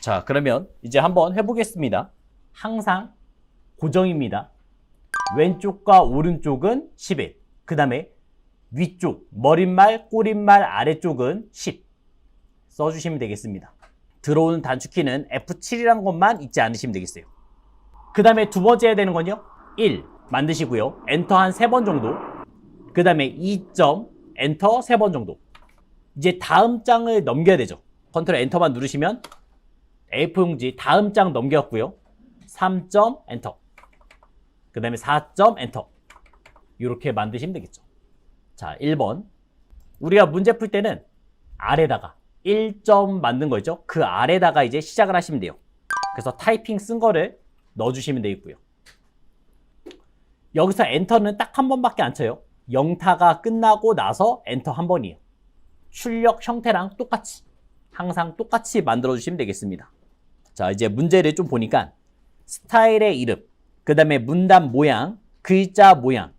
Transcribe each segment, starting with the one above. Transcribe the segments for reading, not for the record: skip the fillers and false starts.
자, 그러면 이제 한번 해보겠습니다. 항상 고정입니다. 왼쪽과 오른쪽은 11. 그 다음에 위쪽, 머릿말, 꼬릿말, 아래쪽은 10. 써주시면 되겠습니다. 들어오는 단축키는 F7이란 것만 잊지 않으시면 되겠어요. 그 다음에 두 번째 해야 되는 건요. 1 만드시고요. 엔터 한 3번 정도. 그 다음에 2점, 엔터 3번 정도. 이제 다음 장을 넘겨야 되죠. 컨트롤 엔터만 누르시면 A4용지 다음 장 넘겼고요. 3점 엔터. 그 다음에 4점 엔터. 이렇게 만드시면 되겠죠. 자, 1번. 우리가 문제 풀 때는 아래다가 1점 만든 거 있죠? 그 아래다가 이제 시작을 하시면 돼요. 그래서 타이핑 쓴 거를 넣어주시면 되겠고요. 여기서 엔터는 딱 한 번밖에 안 쳐요. 영타가 끝나고 나서 엔터 한 번이에요. 출력 형태랑 똑같이 항상 똑같이 만들어 주시면 되겠습니다. 자, 이제 문제를 좀 보니까 스타일의 이름, 그 다음에 문단 모양, 글자 모양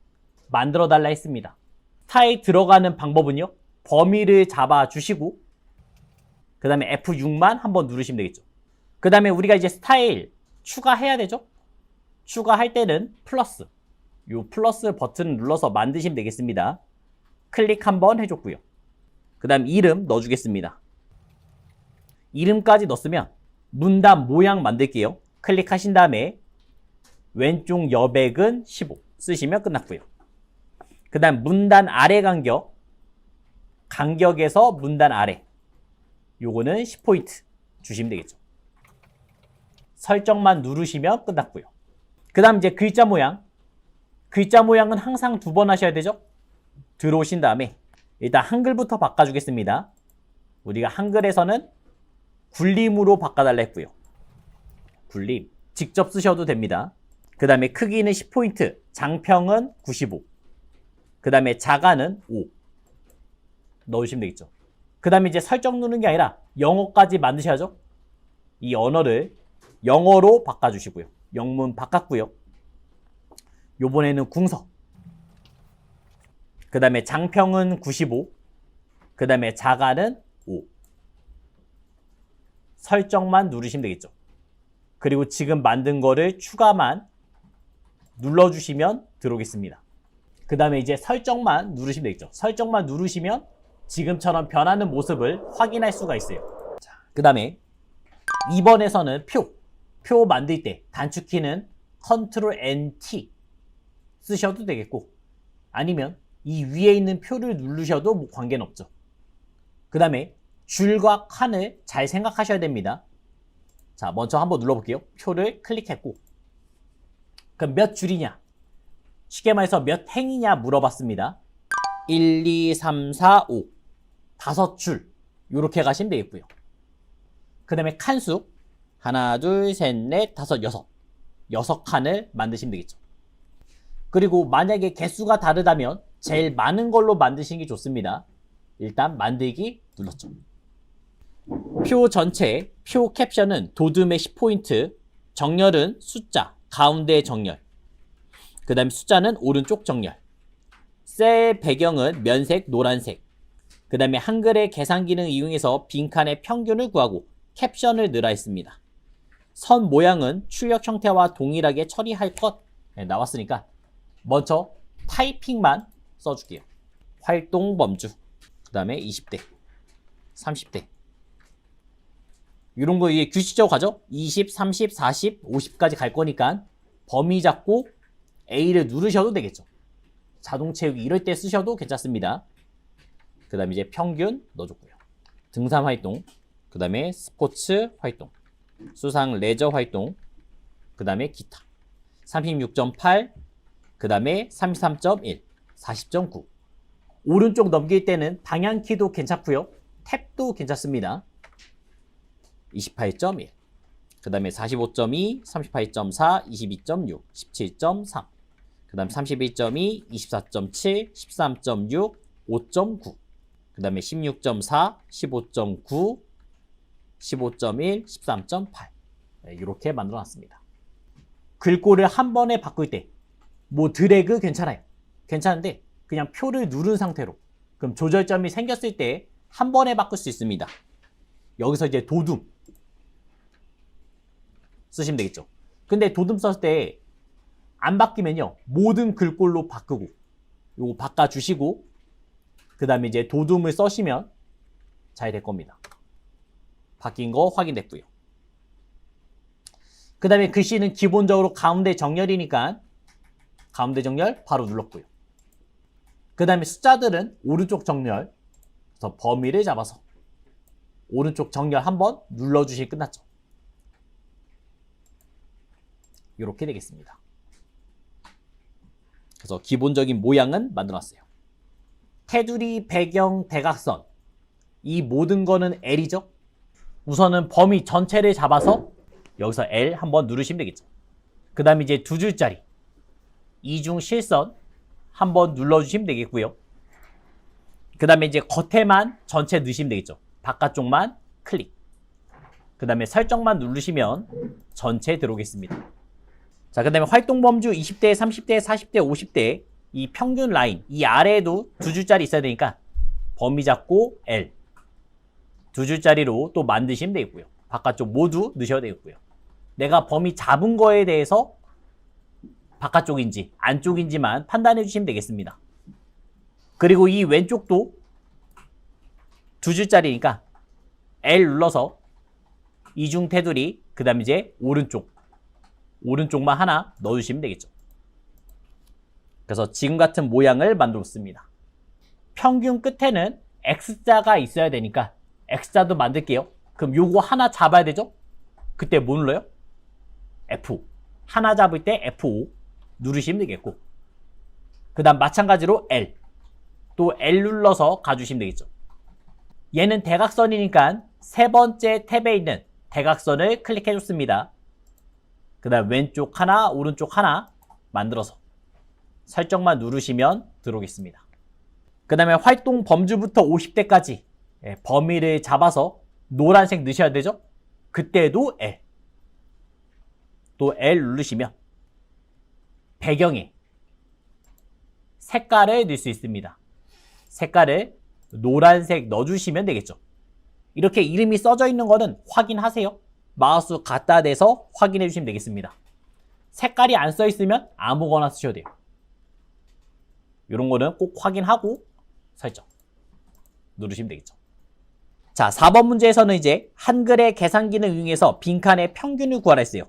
만들어 달라 했습니다. 스타일 들어가는 방법은요. 범위를 잡아 주시고 그 다음에 F6만 한번 누르시면 되겠죠. 그 다음에 우리가 이제 스타일 추가해야 되죠. 추가할 때는 플러스, 요 플러스 버튼 눌러서 만드시면 되겠습니다. 클릭 한번 해줬고요. 그 다음 이름 넣어주겠습니다. 이름까지 넣었으면 문단 모양 만들게요. 클릭하신 다음에 왼쪽 여백은 15 쓰시면 끝났고요. 그 다음 문단 아래 간격, 간격에서 문단 아래 요거는 10포인트 주시면 되겠죠. 설정만 누르시면 끝났고요. 그 다음 이제 글자 모양, 글자 모양은 항상 2번 하셔야 되죠. 들어오신 다음에 일단 한글부터 바꿔주겠습니다. 우리가 한글에서는 굴림으로 바꿔달라 했고요. 굴림 직접 쓰셔도 됩니다. 그 다음에 크기는 10포인트, 장평은 95, 그 다음에 자가는 5 넣으시면 되겠죠. 그 다음에 이제 설정 누르는 게 아니라 영어까지 만드셔야죠. 이 언어를 영어로 바꿔주시고요. 영문 바꿨고요. 요번에는 궁서, 그 다음에 장평은 95, 그 다음에 자가는 5 설정만 누르시면 되겠죠. 그리고 지금 만든 거를 추가만 눌러주시면 들어오겠습니다. 그 다음에 이제 설정만 누르시면 되겠죠. 설정만 누르시면 지금처럼 변하는 모습을 확인할 수가 있어요. 그 다음에 2번에서는 표 만들 때 단축키는 Ctrl N-T 쓰셔도 되겠고 아니면 이 위에 있는 표를 누르셔도 뭐 관계는 없죠. 그 다음에 줄과 칸을 잘 생각하셔야 됩니다. 자, 먼저 한번 눌러볼게요. 표를 클릭했고 그럼 몇 줄이냐? 쉽게 말해서 몇 행이냐 물어봤습니다. 1, 2, 3, 4, 5 5줄 이렇게 가시면 되겠고요. 그 다음에 칸수 하나, 둘, 셋, 넷, 다섯, 여섯 칸을 만드시면 되겠죠. 그리고 만약에 개수가 다르다면 제일 많은 걸로 만드시는 게 좋습니다. 일단 만들기 눌렀죠. 표 전체, 표 캡션은 도둠의 10포인트, 정렬은 숫자, 가운데 정렬, 그 다음에 숫자는 오른쪽 정렬, 셀 배경은 면색, 노란색, 그 다음에 한글의 계산 기능 이용해서 빈칸의 평균을 구하고 캡션을 넣으라 했습니다. 선 모양은 출력 형태와 동일하게 처리할 것 나왔으니까 먼저 타이핑만 써줄게요. 활동 범주, 그 다음에 20대, 30대 이런 거 이게 규칙적으로 가죠. 20, 30, 40, 50까지 갈 거니까 범위 잡고 A를 누르셔도 되겠죠. 자동 채우기 이럴 때 쓰셔도 괜찮습니다. 그 다음에 이제 평균 넣어줬고요. 등산 활동, 그 다음에 스포츠 활동, 수상 레저 활동, 그 다음에 기타 36.8, 그 다음에 33.1, 40.9 오른쪽 넘길 때는 방향키도 괜찮고요. 탭도 괜찮습니다. 28.1, 그 다음에 45.2, 38.4, 22.6, 17.3, 그 다음 31.2, 24.7, 13.6, 5.9, 그 다음에 16.4, 15.9, 15.1, 13.8 이렇게 만들어놨습니다. 글꼴을 한 번에 바꿀 때 뭐 드래그 괜찮아요. 괜찮은데 그냥 표를 누른 상태로 그럼 조절점이 생겼을 때 한 번에 바꿀 수 있습니다. 여기서 이제 도둠 쓰시면 되겠죠. 근데 도둠 썼을 때 안 바뀌면요, 모든 글꼴로 바꾸고 요거 바꿔주시고 그 다음에 이제 도둠을 써시면 잘 될 겁니다. 바뀐 거 확인됐고요. 그 다음에 글씨는 기본적으로 가운데 정렬이니까 가운데 정렬 바로 눌렀고요. 그 다음에 숫자들은 오른쪽 정렬, 그래서 범위를 잡아서 오른쪽 정렬 한번 눌러주시면 끝났죠. 이렇게 되겠습니다. 그래서 기본적인 모양은 만들어놨어요. 테두리, 배경, 대각선, 이 모든 거는 L이죠. 우선은 범위 전체를 잡아서 여기서 L 한번 누르시면 되겠죠. 그 다음에 이제 두 줄짜리 이중 실선 한번 눌러주시면 되겠고요. 그 다음에 이제 겉에만 전체 넣으시면 되겠죠. 바깥쪽만 클릭. 그 다음에 설정만 누르시면 전체 들어오겠습니다. 자, 그 다음에 활동 범주 20대, 30대, 40대, 50대 이 평균 라인 이 아래에도 두 줄짜리 있어야 되니까 범위 잡고 L 두 줄짜리로 또 만드시면 되겠고요. 바깥쪽 모두 넣으셔야 되겠고요. 내가 범위 잡은 거에 대해서 바깥쪽인지 안쪽인지만 판단해 주시면 되겠습니다. 그리고 이 왼쪽도 두 줄짜리니까 L 눌러서 이중 테두리 그 다음에 이제 오른쪽만 하나 넣어주시면 되겠죠. 그래서 지금 같은 모양을 만들었습니다. 평균 끝에는 X자가 있어야 되니까 X자도 만들게요. 그럼 요거 하나 잡아야 되죠? 그때 뭐 눌러요? F. 하나 잡을 때 F5 누르시면 되겠고 그 다음 마찬가지로 L. 또 L 눌러서 가주시면 되겠죠. 얘는 대각선이니까 세 번째 탭에 있는 대각선을 클릭해줬습니다. 그 다음 왼쪽 하나, 오른쪽 하나 만들어서 설정만 누르시면 들어오겠습니다. 그 다음에 활동 범주부터 50대까지 범위를 잡아서 노란색 넣으셔야 되죠? 그때도 L. 또 L 누르시면 배경에 색깔을 넣을 수 있습니다. 색깔을 노란색 넣어주시면 되겠죠. 이렇게 이름이 써져 있는 거는 확인하세요. 마우스 갖다 대서 확인해 주시면 되겠습니다. 색깔이 안 써 있으면 아무거나 쓰셔도 돼요. 이런 거는 꼭 확인하고 설정 누르시면 되겠죠. 자, 4번 문제에서는 이제 한글의 계산기를 이용해서 빈칸의 평균을 구하라 했어요.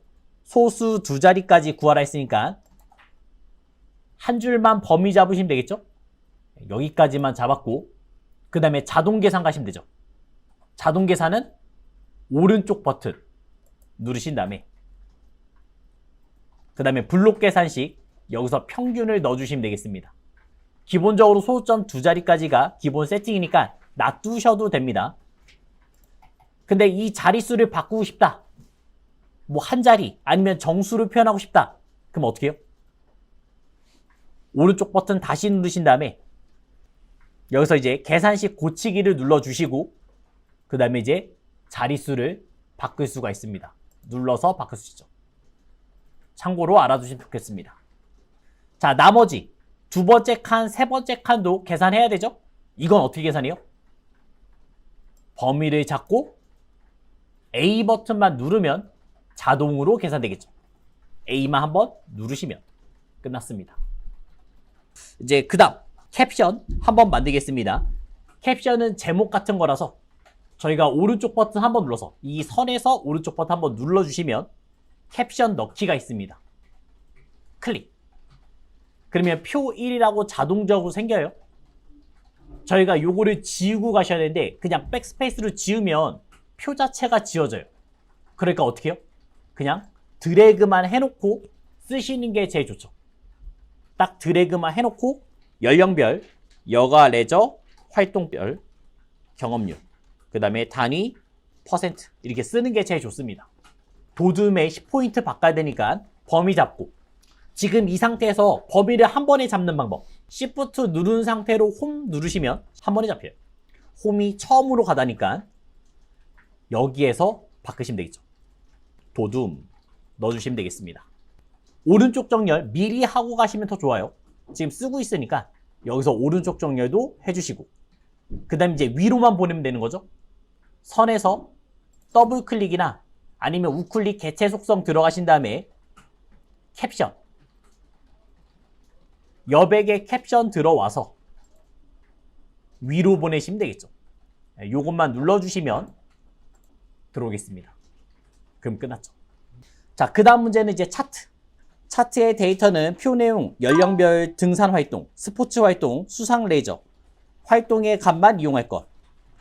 소수 두 자리까지 구하라 했으니까 한 줄만 범위 잡으시면 되겠죠. 여기까지만 잡았고 그 다음에 자동 계산 가시면 되죠. 자동 계산은 오른쪽 버튼 누르신 다음에 그 다음에 블록 계산식 여기서 평균을 넣어주시면 되겠습니다. 기본적으로 소수점 두 자리까지가 기본 세팅이니까 놔두셔도 됩니다. 근데 이 자릿수를 바꾸고 싶다. 뭐 한 자리 아니면 정수를 표현하고 싶다. 그럼 어떻게 해요? 오른쪽 버튼 다시 누르신 다음에 여기서 이제 계산식 고치기를 눌러주시고 그 다음에 이제 자릿수를 바꿀 수가 있습니다. 눌러서 바꿀 수 있죠. 참고로 알아두시면 좋겠습니다. 자, 나머지 두 번째 칸, 세 번째 칸도 계산해야 되죠? 이건 어떻게 계산해요? 범위를 잡고 A 버튼만 누르면 자동으로 계산되겠죠. A만 한번 누르시면 끝났습니다. 이제 그 다음 캡션 한번 만들겠습니다. 캡션은 제목 같은 거라서 저희가 오른쪽 버튼 한번 눌러서 이 선에서 오른쪽 버튼 한번 눌러주시면 캡션 넣기가 있습니다. 클릭. 그러면 표 1이라고 자동적으로 생겨요. 저희가 요거를 지우고 가셔야 되는데 그냥 백스페이스로 지우면 표 자체가 지워져요. 그러니까 어떻게 해요? 그냥 드래그만 해놓고 쓰시는 게 제일 좋죠. 딱 드래그만 해놓고 연령별, 여가, 레저, 활동별, 경험률, 그 다음에 단위, 퍼센트 이렇게 쓰는 게 제일 좋습니다. 도둠에 10포인트 바꿔야 되니까 범위 잡고 지금 이 상태에서 범위를 한 번에 잡는 방법 Shift 누른 상태로 홈 누르시면 한 번에 잡혀요. 홈이 처음으로 가다니까 여기에서 바꾸시면 되겠죠. 도둠 넣어주시면 되겠습니다. 오른쪽 정렬 미리 하고 가시면 더 좋아요. 지금 쓰고 있으니까 여기서 오른쪽 정렬도 해주시고 그 다음 이제 위로만 보내면 되는 거죠. 선에서 더블 클릭이나 아니면 우클릭 개체 속성 들어가신 다음에 캡션. 여백의 캡션 들어와서 위로 보내시면 되겠죠. 요것만 눌러주시면 들어오겠습니다. 그럼 끝났죠. 자, 그 다음 문제는 이제 차트. 차트의 데이터는 표 내용, 연령별 등산 활동, 스포츠 활동, 수상 레저, 활동의 값만 이용할 것.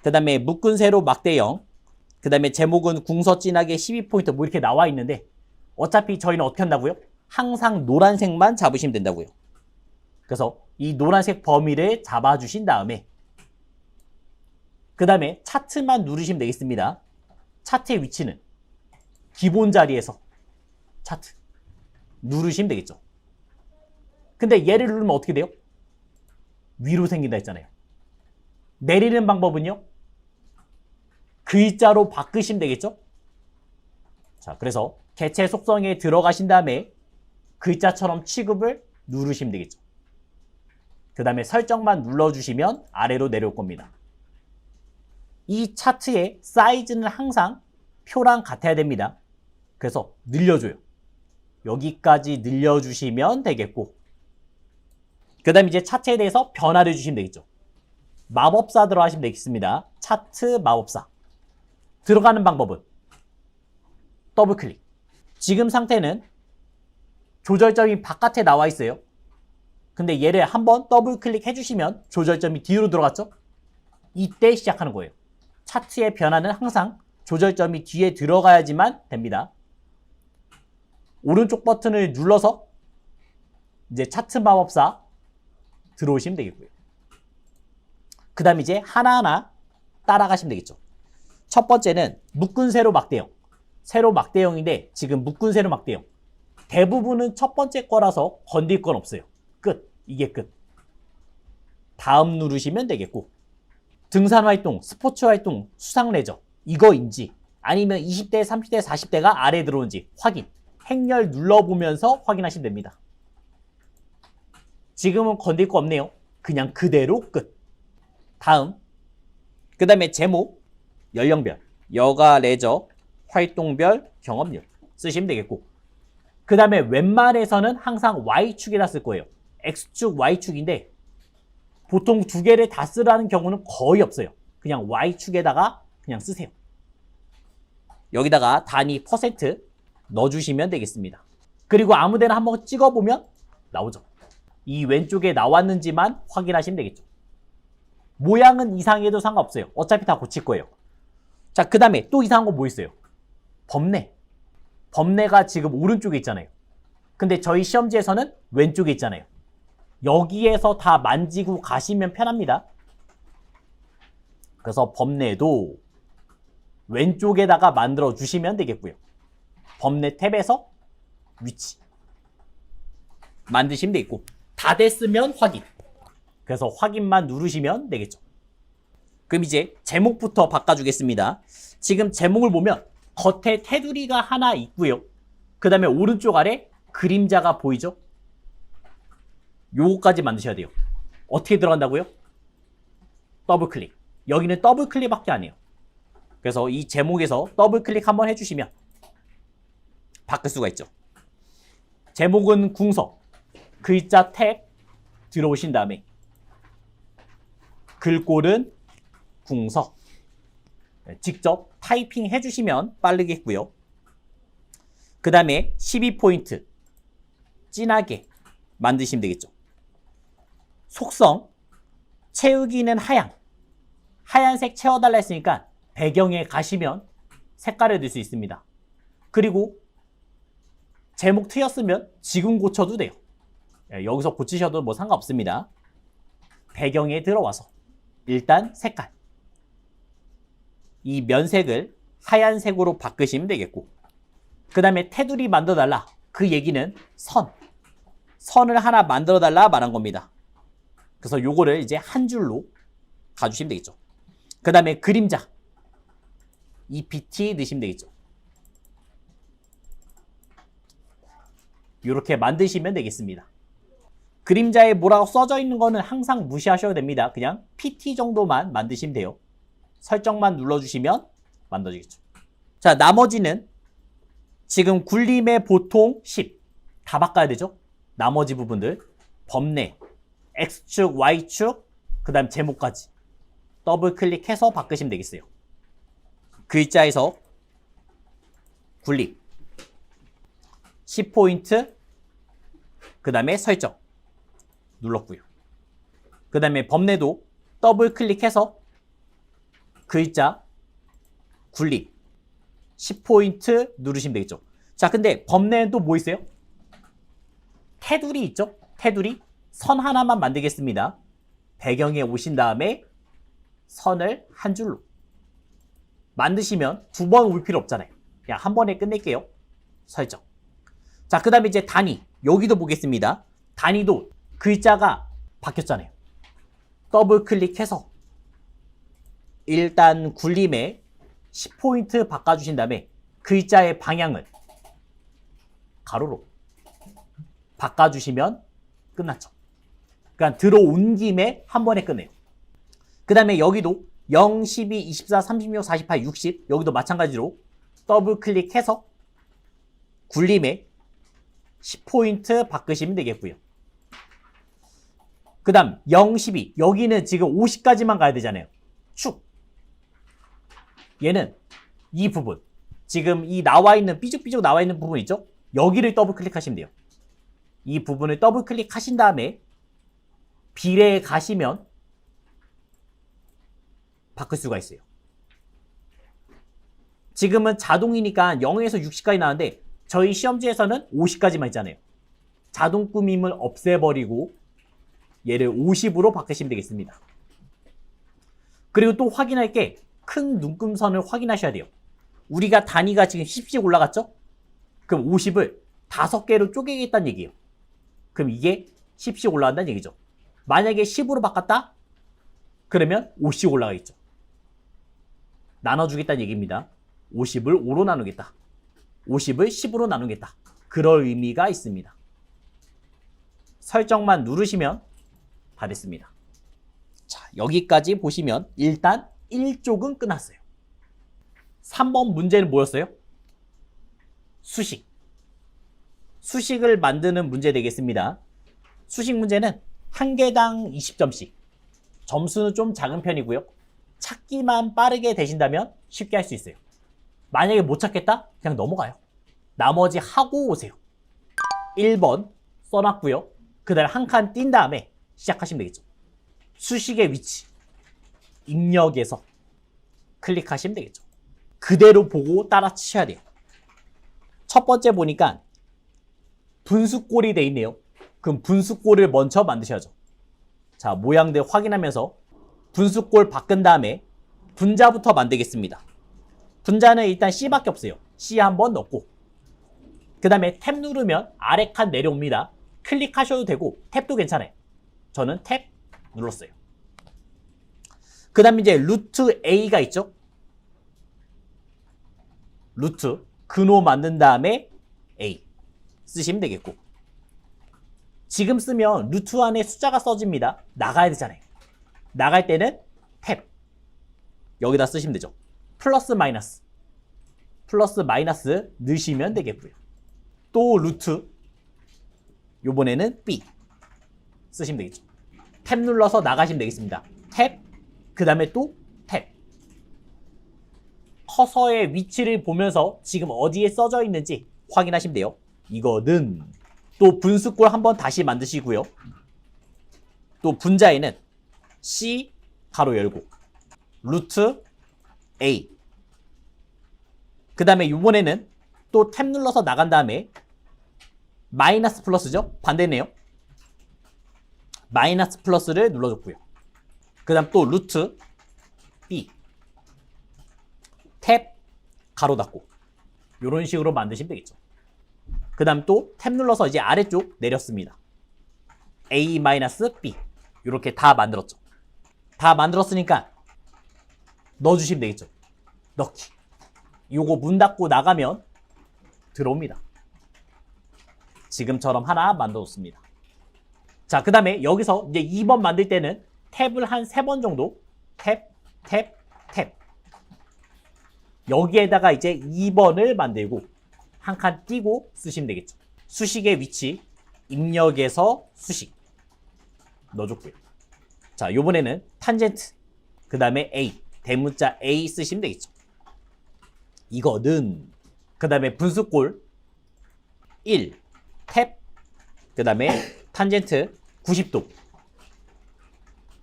그 다음에 묶은 세로 막대형. 그 다음에 제목은 궁서 진하게 12포인트 뭐 이렇게 나와 있는데 어차피 저희는 어떻게 한다고요? 항상 노란색만 잡으시면 된다고요. 그래서 이 노란색 범위를 잡아주신 다음에 그 다음에 차트만 누르시면 되겠습니다. 차트의 위치는 기본 자리에서 차트 누르시면 되겠죠. 근데 얘를 누르면 어떻게 돼요? 위로 생긴다 했잖아요. 내리는 방법은요? 글자로 바꾸시면 되겠죠? 자, 그래서 개체 속성에 들어가신 다음에 글자처럼 취급을 누르시면 되겠죠. 그 다음에 설정만 눌러주시면 아래로 내려올 겁니다. 이 차트의 사이즈는 항상 표랑 같아야 됩니다. 그래서 늘려줘요. 여기까지 늘려주시면 되겠고 그 다음에 이제 차트에 대해서 변화를 주시면 되겠죠. 마법사 들어가시면 되겠습니다. 차트 마법사. 들어가는 방법은 더블클릭. 지금 상태는 조절점이 바깥에 나와 있어요. 근데 얘를 한번 더블클릭 해주시면 조절점이 뒤로 들어갔죠? 이때 시작하는 거예요. 차트의 변화는 항상 조절점이 뒤에 들어가야지만 됩니다. 오른쪽 버튼을 눌러서 이제 차트 마법사 들어오시면 되겠고요. 그 다음 이제 하나하나 따라가시면 되겠죠. 첫 번째는 묶은 세로 막대형. 세로 막대형인데 지금 묶은 세로 막대형. 대부분은 첫 번째 거라서 건들 건 없어요. 끝. 이게 끝. 다음 누르시면 되겠고 등산 활동, 스포츠 활동, 수상 레저 이거인지 아니면 20대, 30대, 40대가 아래에 들어오는지 확인. 행렬 눌러보면서 확인하시면 됩니다. 지금은 건들 거 없네요. 그냥 그대로 끝. 다음 그 다음에 제목, 연령별, 여가 레저, 활동별, 경험률 쓰시면 되겠고 그 다음에 웬만해서는 항상 Y축에다 쓸 거예요. X축, Y축인데 보통 두 개를 다 쓰라는 경우는 거의 없어요. 그냥 Y축에다가 그냥 쓰세요. 여기다가 단위 퍼센트 넣어주시면 되겠습니다. 그리고 아무데나 한번 찍어보면 나오죠. 이 왼쪽에 나왔는지만 확인하시면 되겠죠. 모양은 이상해도 상관없어요. 어차피 다 고칠 거예요. 자, 그 다음에 또 이상한 거 뭐 있어요? 범례. 범례가 지금 오른쪽에 있잖아요. 근데 저희 시험지에서는 왼쪽에 있잖아요. 여기에서 다 만지고 가시면 편합니다. 그래서 범례도 왼쪽에다가 만들어 주시면 되겠고요. 범례 탭에서 위치 만드시면 되겠고 다 됐으면 확인. 그래서 확인만 누르시면 되겠죠. 그럼 이제 제목부터 바꿔주겠습니다. 지금 제목을 보면 겉에 테두리가 하나 있고요. 그 다음에 오른쪽 아래 그림자가 보이죠? 요거까지 만드셔야 돼요. 어떻게 들어간다고요? 더블클릭. 여기는 더블클릭밖에 안 해요. 그래서 이 제목에서 더블클릭 한번 해주시면 바꿀 수가 있죠. 제목은 궁서. 글자 탭 들어오신 다음에 글꼴은 궁서. 직접 타이핑 해주시면 빠르겠고요. 그 다음에 12포인트 진하게 만드시면 되겠죠. 속성 채우기는 하얀. 하얀색 채워달라 했으니까 배경에 가시면 색깔을 넣을 수 있습니다. 그리고 제목 틀렸으면 지금 고쳐도 돼요. 여기서 고치셔도 뭐 상관없습니다. 배경에 들어와서 일단 색깔 이 면색을 하얀색으로 바꾸시면 되겠고 그 다음에 테두리 만들어달라. 그 얘기는 선을 하나 만들어달라 말한 겁니다. 그래서 요거를 이제 한 줄로 가주시면 되겠죠. 그 다음에 그림자 EPT 넣으시면 되겠죠. 이렇게 만드시면 되겠습니다. 그림자에 뭐라고 써져 있는 거는 항상 무시하셔도 됩니다. 그냥 PT 정도만 만드시면 돼요. 설정만 눌러주시면 만들어지겠죠. 자, 나머지는 지금 굴림의 보통 10. 다 바꿔야 되죠? 나머지 부분들. 범례, X축, Y축, 그 다음 제목까지. 더블 클릭해서 바꾸시면 되겠어요. 글자에서 굴림, 10포인트, 그 다음에 설정 눌렀고요. 그 다음에 범례도 더블 클릭해서 글자, 굴림, 10포인트 누르시면 되겠죠. 자, 근데 범례는 또 뭐 있어요? 테두리 있죠? 테두리 선 하나만 만들겠습니다. 배경에 오신 다음에 선을 한 줄로 만드시면 두 번 올 필요 없잖아요. 그냥 한 번에 끝낼게요. 설정. 자, 그 다음에 이제 단위. 여기도 보겠습니다. 단위도 글자가 바뀌었잖아요. 더블 클릭해서 일단 굴림에 10포인트 바꿔주신 다음에 글자의 방향을 가로로 바꿔주시면 끝났죠. 그러니까 들어온 김에 한 번에 끝내요. 그 다음에 여기도 0, 12, 24, 36, 48, 60 여기도 마찬가지로 더블 클릭해서 굴림에 10포인트 바꾸시면 되겠고요. 그 다음 0, 12 여기는 지금 50까지만 가야 되잖아요. 축 얘는 이 부분 지금 이 나와있는 삐죽삐죽 나와있는 부분 있죠? 여기를 더블 클릭하시면 돼요. 이 부분을 더블 클릭하신 다음에 비례에 가시면 바꿀 수가 있어요. 지금은 자동이니까 0에서 60까지 나왔는데 저희 시험지에서는 50까지만 있잖아요. 자동 꾸밈을 없애버리고 얘를 50으로 바꾸시면 되겠습니다. 그리고 또 확인할 게 큰 눈금선을 확인하셔야 돼요. 우리가 단위가 지금 10씩 올라갔죠? 그럼 50을 5개로 쪼개겠다는 얘기예요. 그럼 이게 10씩 올라간다는 얘기죠. 만약에 10으로 바꿨다? 그러면 5씩 올라가겠죠. 나눠주겠다는 얘기입니다. 50을 5로 나누겠다. 50을 10으로 나누겠다. 그럴 의미가 있습니다. 설정만 누르시면 다 됐습니다. 자, 여기까지 보시면 일단 1쪽은 끝났어요. 3번 문제는 뭐였어요? 수식. 수식을 만드는 문제 되겠습니다. 수식 문제는 한 개당 20점씩. 점수는 좀 작은 편이고요. 찾기만 빠르게 되신다면 쉽게 할 수 있어요. 만약에 못 찾겠다? 그냥 넘어가요. 나머지 하고 오세요. 1번 써놨고요. 그 다음에 한 칸 띈 다음에 시작하시면 되겠죠. 수식의 위치, 입력에서 클릭하시면 되겠죠. 그대로 보고 따라 치셔야 돼요. 첫 번째 보니까 분수꼴이 돼 있네요. 그럼 분수꼴을 먼저 만드셔야죠. 자, 모양들 확인하면서 분수꼴 바꾼 다음에 분자부터 만들겠습니다. 분자는 일단 C밖에 없어요. C 한번 넣고 그 다음에 탭 누르면 아래 칸 내려옵니다. 클릭하셔도 되고 탭도 괜찮아요. 저는 탭 눌렀어요. 그 다음에 이제 루트 A가 있죠. 루트 근호 만든 다음에 A 쓰시면 되겠고 지금 쓰면 루트 안에 숫자가 써집니다. 나가야 되잖아요. 나갈 때는 탭 여기다 쓰시면 되죠. 플러스 마이너스 넣으시면 되겠고요. 또 루트 요번에는 B 쓰시면 되겠죠. 탭 눌러서 나가시면 되겠습니다. 탭 그 다음에 또 탭 커서의 위치를 보면서 지금 어디에 써져 있는지 확인하시면 돼요. 이거는 또 분수꼴 한번 다시 만드시고요. 또 분자에는 C 가로 열고 루트 A 그 다음에 이번에는 또 탭 눌러서 나간 다음에 마이너스 플러스죠? 반대네요. 마이너스 플러스를 눌러줬고요. 그 다음 또 루트 B 탭 가로 닫고 이런 식으로 만드시면 되겠죠. 그 다음 또 탭 눌러서 이제 아래쪽 내렸습니다. A-B 이렇게 다 만들었죠. 다 만들었으니까 넣어주시면 되겠죠. 넣기. 요거 문 닫고 나가면 들어옵니다. 지금처럼 하나 만들었습니다. 자, 그 다음에 여기서 이제 2번 만들 때는 탭을 한 3번 정도 탭 여기에다가 이제 2번을 만들고 한 칸 띄고 쓰시면 되겠죠. 수식의 위치, 입력에서 수식 넣어줬고요. 자, 요번에는 탄젠트, 그 다음에 A, 대문자 A 쓰시면 되겠죠. 이거는 그 다음에 분수꼴 1, 탭, 그 다음에 탄젠트 90도,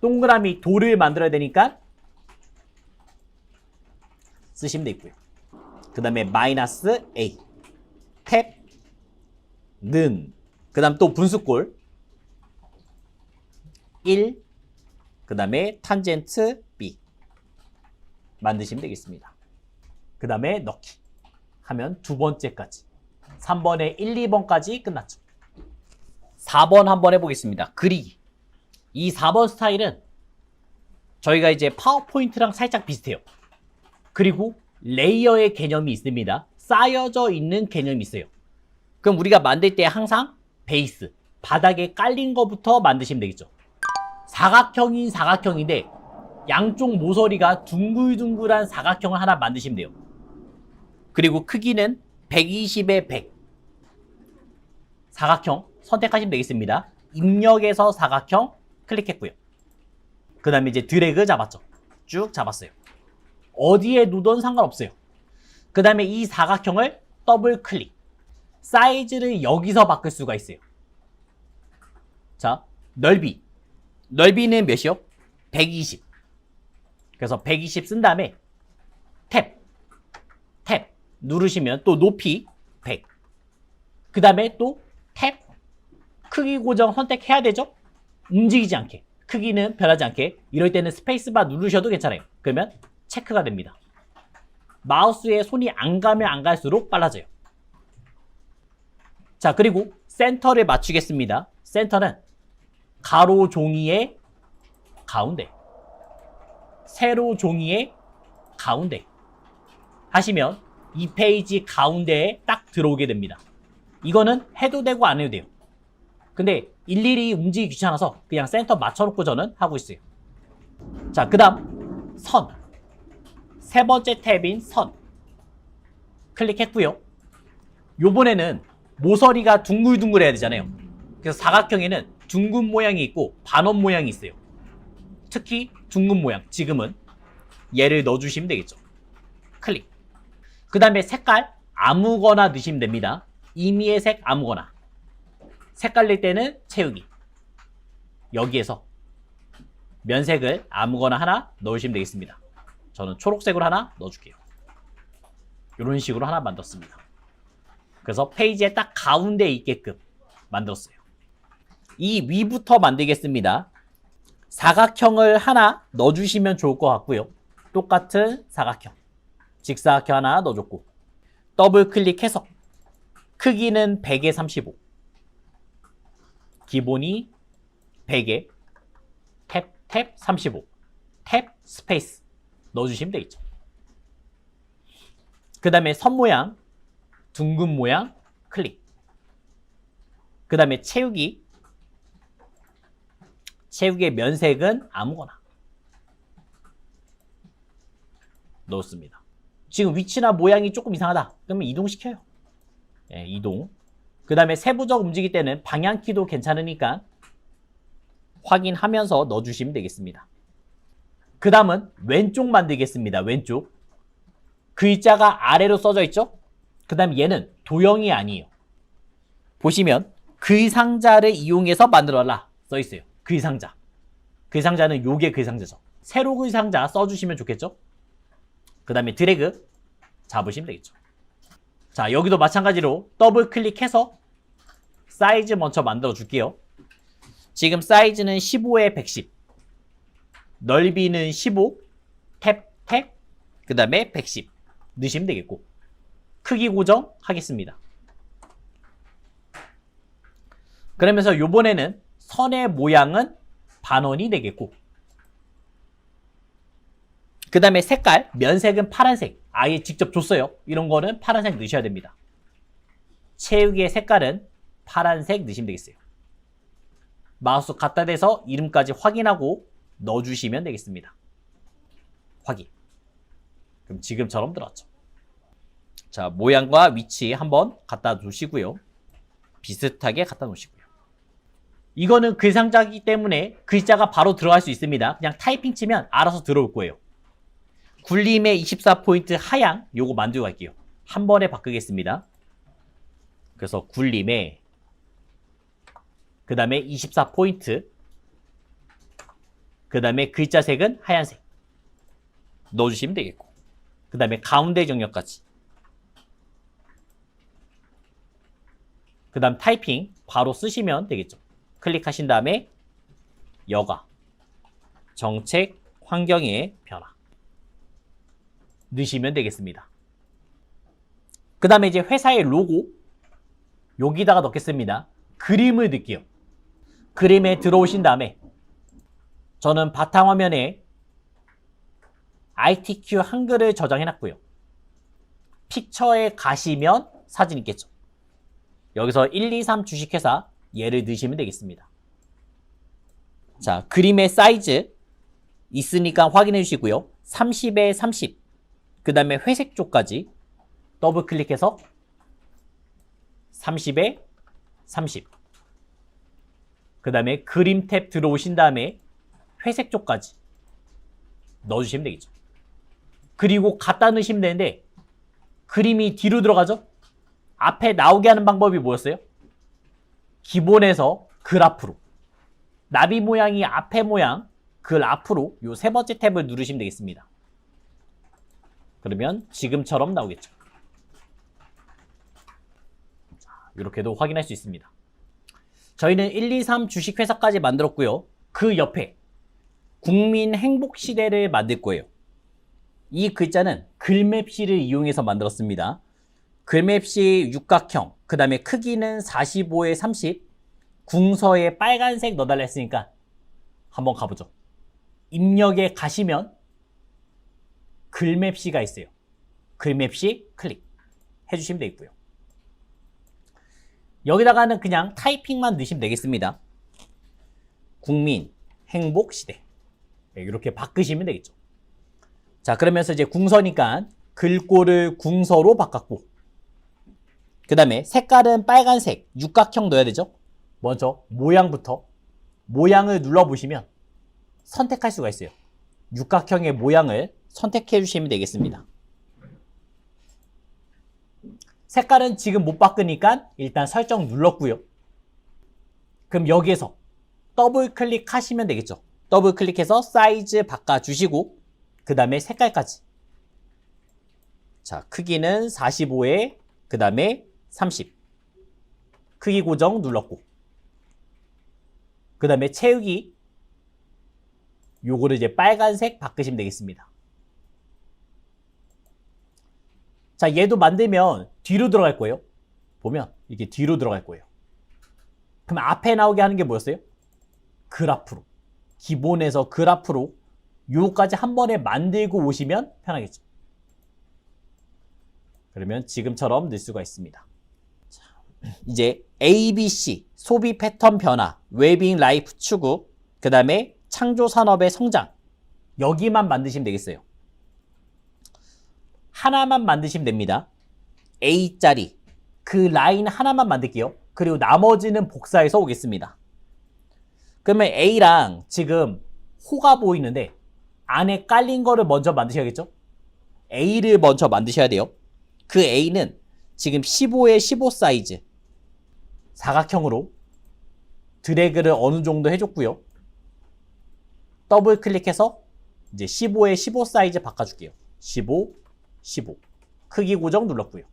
동그라미 도를 만들어야 되니까 쓰시면 되고요. 그 다음에 마이너스 A, 탭, 는, 그 다음 또 분수꼴 1, 그 다음에 탄젠트 B 만드시면 되겠습니다. 그 다음에 넣기 하면 두 번째까지 3번에 1, 2번까지 끝났죠. 4번 한번 해보겠습니다. 그리기. 이 4번 스타일은 저희가 이제 파워포인트랑 살짝 비슷해요. 그리고 레이어의 개념이 있습니다. 쌓여져 있는 개념이 있어요. 그럼 우리가 만들 때 항상 베이스, 바닥에 깔린 거부터 만드시면 되겠죠. 사각형인 사각형인데 양쪽 모서리가 둥글둥글한 사각형을 하나 만드시면 돼요. 그리고 크기는 120에 100. 사각형 선택하시면 되겠습니다. 입력에서 사각형 클릭했고요. 그 다음에 이제 드래그 잡았죠. 쭉 잡았어요. 어디에 놓든 상관없어요. 그 다음에 이 사각형을 더블 클릭. 사이즈를 여기서 바꿀 수가 있어요. 자, 넓이. 넓이는 몇이요? 120. 그래서 120 쓴 다음에 탭 누르시면 또 높이 100. 그 다음에 또 탭, 크기 고정 선택해야 되죠? 움직이지 않게, 크기는 변하지 않게. 이럴 때는 스페이스바 누르셔도 괜찮아요. 그러면 체크가 됩니다. 마우스에 손이 안 가면 안 갈수록 빨라져요. 자, 그리고 센터를 맞추겠습니다. 센터는 가로 종이의 가운데, 세로 종이의 가운데 하시면 이 페이지 가운데에 딱 들어오게 됩니다. 이거는 해도 되고 안 해도 돼요. 근데 일일이 움직이기 귀찮아서 그냥 센터 맞춰놓고 저는 하고 있어요. 자, 그 다음 선. 세 번째 탭인 선 클릭했고요. 요번에는 모서리가 둥글둥글해야 되잖아요. 그래서 사각형에는 둥근 모양이 있고 반원 모양이 있어요. 특히 둥근 모양, 지금은 얘를 넣어주시면 되겠죠. 클릭. 그 다음에 색깔 아무거나 넣으시면 됩니다. 임의의 색 아무거나. 색깔 낼 때는 채우기. 여기에서 면색을 아무거나 하나 넣으시면 되겠습니다. 저는 초록색으로 하나 넣어줄게요. 이런 식으로 하나 만들었습니다. 그래서 페이지에 딱 가운데에 있게끔 만들었어요. 이 위부터 만들겠습니다. 사각형을 하나 넣어주시면 좋을 것 같고요. 똑같은 사각형, 직사각형 하나 넣어줬고, 더블 클릭해서 크기는 100에 35, 기본이 100에 탭 35, 탭 스페이스 넣어주시면 되겠죠. 그 다음에 선 모양, 둥근 모양 클릭. 그 다음에 채우기. 채우기의 면색은 아무거나 넣었습니다. 지금 위치나 모양이 조금 이상하다. 그러면 이동시켜요. 네, 이동. 그 다음에 세부적 움직일 때는 방향키도 괜찮으니까 확인하면서 넣어주시면 되겠습니다. 그 다음은 왼쪽 만들겠습니다. 왼쪽. 글자가 아래로 써져 있죠? 그 다음에 얘는 도형이 아니에요. 보시면 글상자를 이용해서 만들어라 써있어요. 글상자. 글상자는 요게 글상자죠. 세로 글상자 써주시면 좋겠죠? 그 다음에 드래그 잡으시면 되겠죠. 자, 여기도 마찬가지로 더블 클릭해서 사이즈 먼저 만들어 줄게요. 지금 사이즈는 15에 110, 넓이는 15, 탭, 그 다음에 110 넣으시면 되겠고, 크기 고정 하겠습니다. 그러면서 요번에는 선의 모양은 반원이 되겠고, 그 다음에 색깔, 면색은 파란색. 아예 직접 줬어요. 이런 거는 파란색 넣으셔야 됩니다. 채우기의 색깔은 파란색 넣으시면 되겠어요. 마우스 갖다 대서 이름까지 확인하고 넣어주시면 되겠습니다. 확인. 그럼 지금처럼 들어왔죠. 자, 모양과 위치 한번 갖다 놓으시고요. 비슷하게 갖다 놓으시고요. 이거는 글상자이기 때문에 글자가 바로 들어갈 수 있습니다. 그냥 타이핑 치면 알아서 들어올 거예요. 굴림의 24포인트 하향 요거 만들고 갈게요. 한 번에 바꾸겠습니다. 그래서 굴림에 그 다음에 24포인트 그 다음에 글자색은 하얀색 넣어주시면 되겠고 그 다음에 가운데 정렬까지 그 다음 타이핑 바로 쓰시면 되겠죠. 클릭하신 다음에 여가 정책 환경의 변화 넣으시면 되겠습니다. 그 다음에 이제 회사의 로고 여기다가 넣겠습니다. 그림을 넣을게요. 그림에 들어오신 다음에 저는 바탕화면에 ITQ 한글을 저장해놨고요. 픽처에 가시면 사진 있겠죠. 여기서 123 주식회사 얘를 넣으시면 되겠습니다. 자, 그림의 사이즈 있으니까 확인해 주시고요. 30에 30, 그 다음에 회색 쪽까지 더블 클릭해서 30에 30, 그 다음에 그림 탭 들어오신 다음에 회색 쪽까지 넣어주시면 되겠죠. 그리고 갖다 넣으시면 되는데 그림이 뒤로 들어가죠? 앞에 나오게 하는 방법이 뭐였어요? 기본에서 글 앞으로 나비 모양이 앞에 모양 글 앞으로 요 세 번째 탭을 누르시면 되겠습니다. 그러면 지금처럼 나오겠죠. 자, 이렇게도 확인할 수 있습니다. 저희는 123 주식회사까지 만들었고요. 그 옆에 국민행복시대를 만들 거예요. 이 글자는 글맵시를 이용해서 만들었습니다. 글맵시 육각형, 그 다음에 크기는 45에 30, 궁서에 빨간색 넣어달라 했으니까 한번 가보죠. 입력에 가시면 글맵시가 있어요. 글맵시 클릭 해주시면 되겠고요. 여기다가는 그냥 타이핑만 넣으시면 되겠습니다. 국민행복시대 이렇게 바꾸시면 되겠죠. 자, 그러면서 이제 궁서니까 글꼴을 궁서로 바꿨고 그 다음에 색깔은 빨간색 육각형 넣어야 되죠. 먼저 모양부터 모양을 눌러보시면 선택할 수가 있어요. 육각형의 모양을 선택해 주시면 되겠습니다. 색깔은 지금 못 바꾸니까 일단 설정 눌렀고요. 그럼 여기에서 더블 클릭하시면 되겠죠. 더블 클릭해서 사이즈 바꿔주시고 그 다음에 색깔까지 자, 크기는 45에 그 다음에 30 크기 고정 눌렀고 그 다음에 채우기 요거를 이제 빨간색 바꾸시면 되겠습니다. 자, 얘도 만들면 뒤로 들어갈 거예요. 보면 이게 뒤로 들어갈 거예요. 그럼 앞에 나오게 하는 게 뭐였어요? 글 앞으로 기본에서 글 앞으로 요까지 한 번에 만들고 오시면 편하겠죠. 그러면 지금처럼 넣을 수가 있습니다. 자, 이제 ABC 소비 패턴 변화, 웰빙 라이프 추구, 그 다음에 창조 산업의 성장 여기만 만드시면 되겠어요. 하나만 만드시면 됩니다. A짜리 그 라인 하나만 만들게요. 그리고 나머지는 복사해서 오겠습니다. 그러면 A랑 지금 호가 보이는데 안에 깔린 거를 먼저 만드셔야겠죠? A를 먼저 만드셔야 돼요. 그 A는 지금 15에 15 사이즈 사각형으로 드래그를 어느 정도 해줬고요. 더블 클릭해서 이제 15에 15 사이즈 바꿔줄게요. 15, 15 크기 고정 눌렀고요.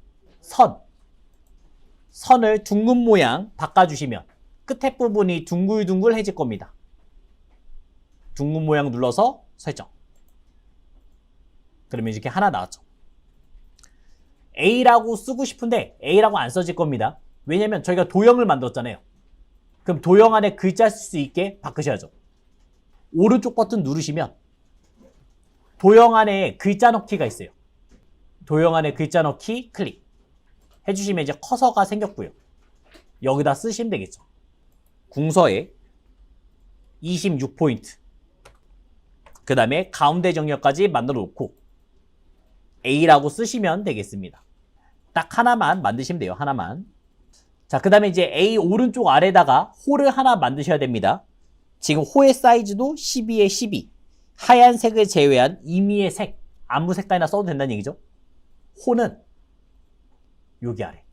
선을 둥근 모양 바꿔주시면 끝에 부분이 둥글둥글해질 겁니다. 둥근 모양 눌러서 설정. 그러면 이렇게 하나 나왔죠. A라고 쓰고 싶은데 A라고 안 써질 겁니다. 왜냐면 저희가 도형을 만들었잖아요. 그럼 도형 안에 글자 쓸 수 있게 바꾸셔야죠. 오른쪽 버튼 누르시면 도형 안에 글자 넣기가 있어요. 도형 안에 글자 넣기 클릭 해주시면 이제 커서가 생겼고요. 여기다 쓰시면 되겠죠. 궁서에 26포인트 그 다음에 가운데 정렬까지 만들어 놓고 A라고 쓰시면 되겠습니다. 딱 하나만 만드시면 돼요. 하나만. 자, 그 다음에 이제 A 오른쪽 아래다가 호를 하나 만드셔야 됩니다. 지금 호의 사이즈도 12에 12. 하얀색을 제외한 임의의 색, 아무 색깔이나 써도 된다는 얘기죠. 호는 여기 아래.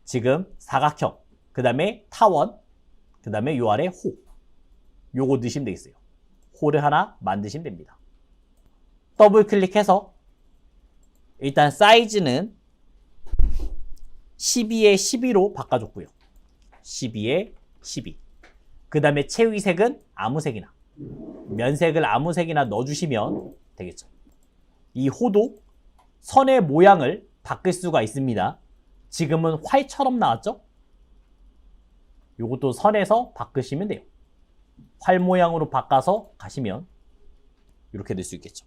지금 사각형, 그 다음에 타원, 그 다음에 요 아래 호. 요거 넣으시면 되겠어요. 호를 하나 만드시면 됩니다. 더블 클릭해서 일단 사이즈는 12에 12로 바꿔줬고요. 12에 12. 그 다음에 채우기 색은 아무 색이나, 면색을 아무 색이나 넣어주시면 되겠죠. 이 호도 선의 모양을 바꿀 수가 있습니다. 지금은 활처럼 나왔죠? 요것도 선에서 바꾸시면 돼요. 활 모양으로 바꿔서 가시면 이렇게 될 수 있겠죠.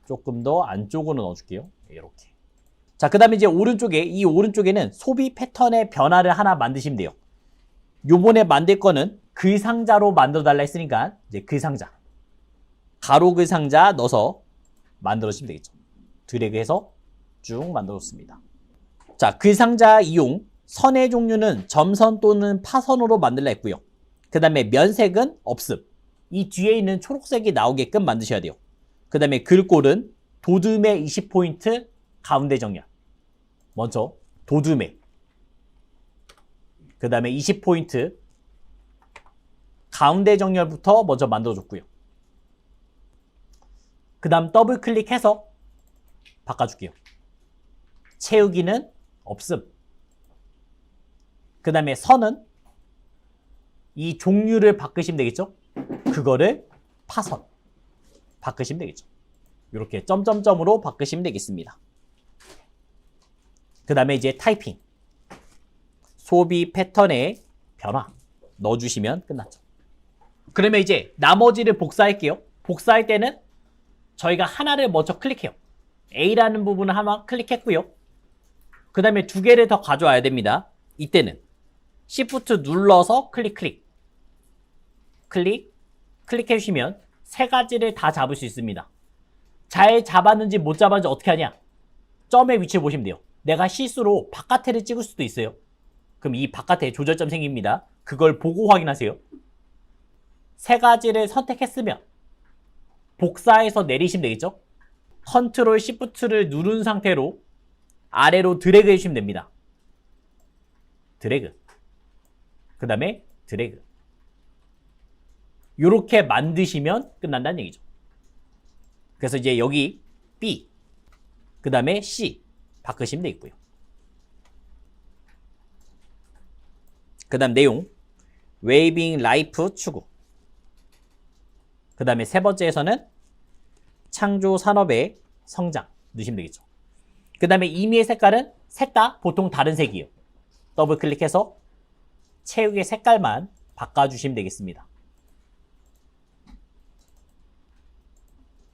조금 더 안쪽으로 넣어줄게요. 이렇게. 자, 그 다음에 이제 이 오른쪽에는 소비 패턴의 변화를 하나 만드시면 돼요. 요번에 만들 거는 글상자로 만들어 달라 했으니까 이제 글상자. 가로 글상자 넣어서 만들어 주시면 되겠죠. 드래그해서 쭉 만들었습니다. 자, 글상자 이용. 선의 종류는 점선 또는 파선으로 만들라 했고요. 그 다음에 면색은 없음. 이 뒤에 있는 초록색이 나오게끔 만드셔야 돼요. 그 다음에 글꼴은 도둠의 20포인트 가운데 정렬. 먼저 도둠의 그 다음에 20포인트 가운데 정렬부터 먼저 만들어줬고요. 그 다음 더블 클릭해서 바꿔줄게요. 채우기는 없음. 그 다음에 선은 이 종류를 바꾸시면 되겠죠? 그거를 파선 바꾸시면 되겠죠. 이렇게 점점점으로 바꾸시면 되겠습니다. 그 다음에 이제 타이핑. 소비 패턴의 변화 넣어주시면 끝났죠. 그러면 이제 나머지를 복사할게요. 복사할 때는 저희가 하나를 먼저 클릭해요. A라는 부분을 하나 클릭했고요. 그 다음에 두 개를 더 가져와야 됩니다. 이때는 Shift 눌러서 클릭 클릭해주시면 세 가지를 다 잡을 수 있습니다. 잘 잡았는지 못 잡았는지 어떻게 하냐? 점의 위치를 보시면 돼요. 내가 실수로 바깥에를 찍을 수도 있어요. 그럼 이 바깥에 조절점 생깁니다. 그걸 보고 확인하세요. 세 가지를 선택했으면 복사해서 내리시면 되겠죠? 컨트롤 시프트를 누른 상태로 아래로 드래그 해주시면 됩니다. 드래그. 그 다음에 드래그. 이렇게 만드시면 끝난다는 얘기죠. 그래서 이제 여기 B, 그 다음에 C 바꾸시면 되겠고요. 그 다음 내용, 웨이빙 라이프 추구. 그 다음에 세 번째에서는 창조 산업의 성장 넣으시면 되겠죠. 그 다음에 임의의 색깔은 셋 다 보통 다른 색이에요. 더블 클릭해서 채우기의 색깔만 바꿔주시면 되겠습니다.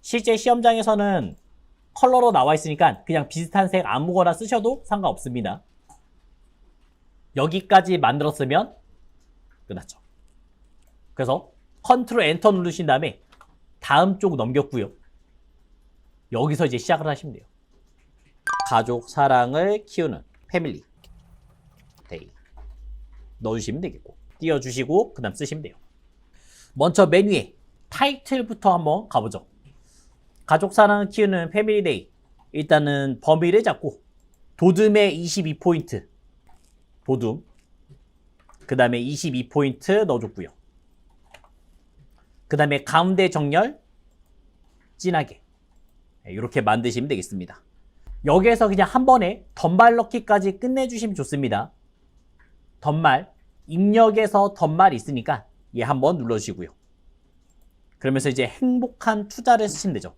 실제 시험장에서는 컬러로 나와 있으니까 그냥 비슷한 색 아무거나 쓰셔도 상관없습니다. 여기까지 만들었으면 끝났죠. 그래서 컨트롤 엔터 누르신 다음에 다음 쪽 넘겼고요. 여기서 이제 시작을 하시면 돼요. 가족 사랑을 키우는 패밀리 데이 넣어주시면 되겠고, 띄워주시고 그 다음 쓰시면 돼요. 먼저 메뉴에 타이틀부터 한번 가보죠. 가족 사랑을 키우는 패밀리 데이. 일단은 범위를 잡고 도둠의 22포인트 도둠, 그 다음에 22포인트 넣어줬고요. 그 다음에 가운데 정렬 진하게 이렇게 만드시면 되겠습니다. 여기에서 그냥 한 번에 덧말 넣기까지 끝내주시면 좋습니다. 덧말, 입력에서 덧말이 있으니까 얘 한번 눌러주시고요. 그러면서 이제 행복한 투자를 쓰시면 되죠.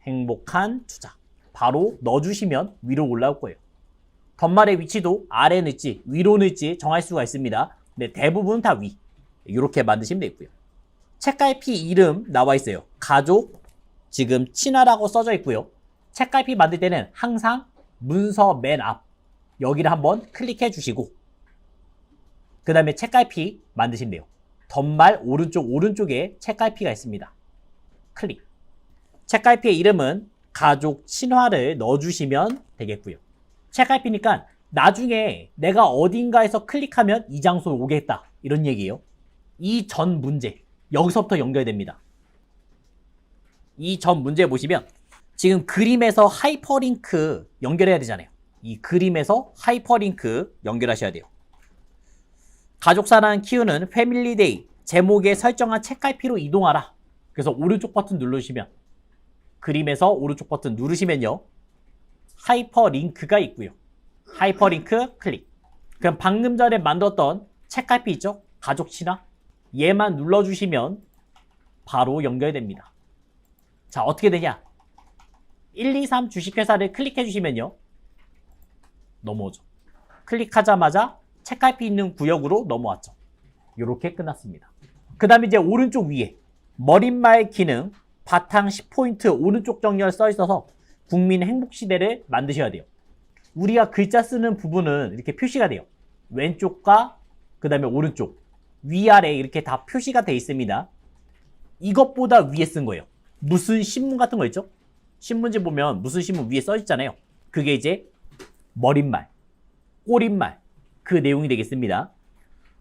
행복한 투자 바로 넣어주시면 위로 올라올 거예요. 덧말의 위치도 아래 넣을지 위로 넣을지 정할 수가 있습니다. 근데 대부분 다 위. 이렇게 만드시면 되고요. 책갈피 이름 나와 있어요. 가족 지금 친화라고 써져 있고요. 책갈피 만들 때는 항상 문서 맨 앞 여기를 한번 클릭해 주시고 그 다음에 책갈피 만드시면 돼요. 덧말 오른쪽에 책갈피가 있습니다. 클릭. 책갈피의 이름은 가족 친화를 넣어주시면 되겠고요. 체크IP니까 나중에 내가 어딘가에서 클릭하면 이 장소로 오겠다 이런 얘기예요. 이 전 문제 여기서부터 연결됩니다. 이 전 문제 보시면 지금 그림에서 하이퍼링크 연결해야 되잖아요. 이 그림에서 하이퍼링크 연결하셔야 돼요. 가족사랑 키우는 패밀리데이 제목에 설정한 체크IP로 이동하라. 그래서 오른쪽 버튼 누르시면 그림에서 오른쪽 버튼 누르시면요. 하이퍼링크가 있고요. 하이퍼링크 클릭. 그럼 방금 전에 만들었던 체크IP 있죠? 가족 친화. 얘만 눌러주시면 바로 연결됩니다. 자, 어떻게 되냐? 123 주식회사를 클릭해 주시면요. 넘어오죠. 클릭하자마자 체크IP 있는 구역으로 넘어왔죠. 이렇게 끝났습니다. 그 다음에 이제 오른쪽 위에 머릿말 기능 바탕 10포인트 오른쪽 정렬 써 있어서 국민 행복시대를 만드셔야 돼요. 우리가 글자 쓰는 부분은 이렇게 표시가 돼요. 왼쪽과 그 다음에 오른쪽, 위아래 이렇게 다 표시가 돼 있습니다. 이것보다 위에 쓴 거예요. 무슨 신문 같은 거 있죠? 신문지 보면 무슨 신문 위에 써 있잖아요. 그게 이제 머릿말, 꼬릿말 그 내용이 되겠습니다.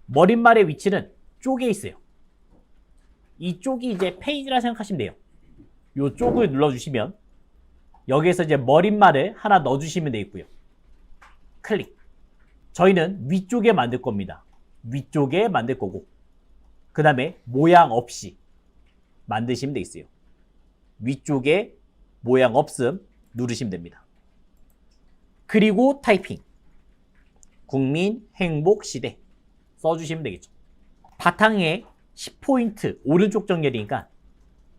머릿말의 위치는 쪽에 있어요. 이 쪽이 이제 페이지라 생각하시면 돼요. 이 쪽을 눌러주시면 여기에서 이제 머릿말을 하나 넣어주시면 되겠고요. 클릭. 저희는 위쪽에 만들 겁니다. 위쪽에 만들 거고 그 다음에 모양 없이 만드시면 되겠어요. 위쪽에 모양 없음 누르시면 됩니다. 그리고 타이핑. 국민 행복 시대 써주시면 되겠죠. 바탕에 10포인트 오른쪽 정렬이니까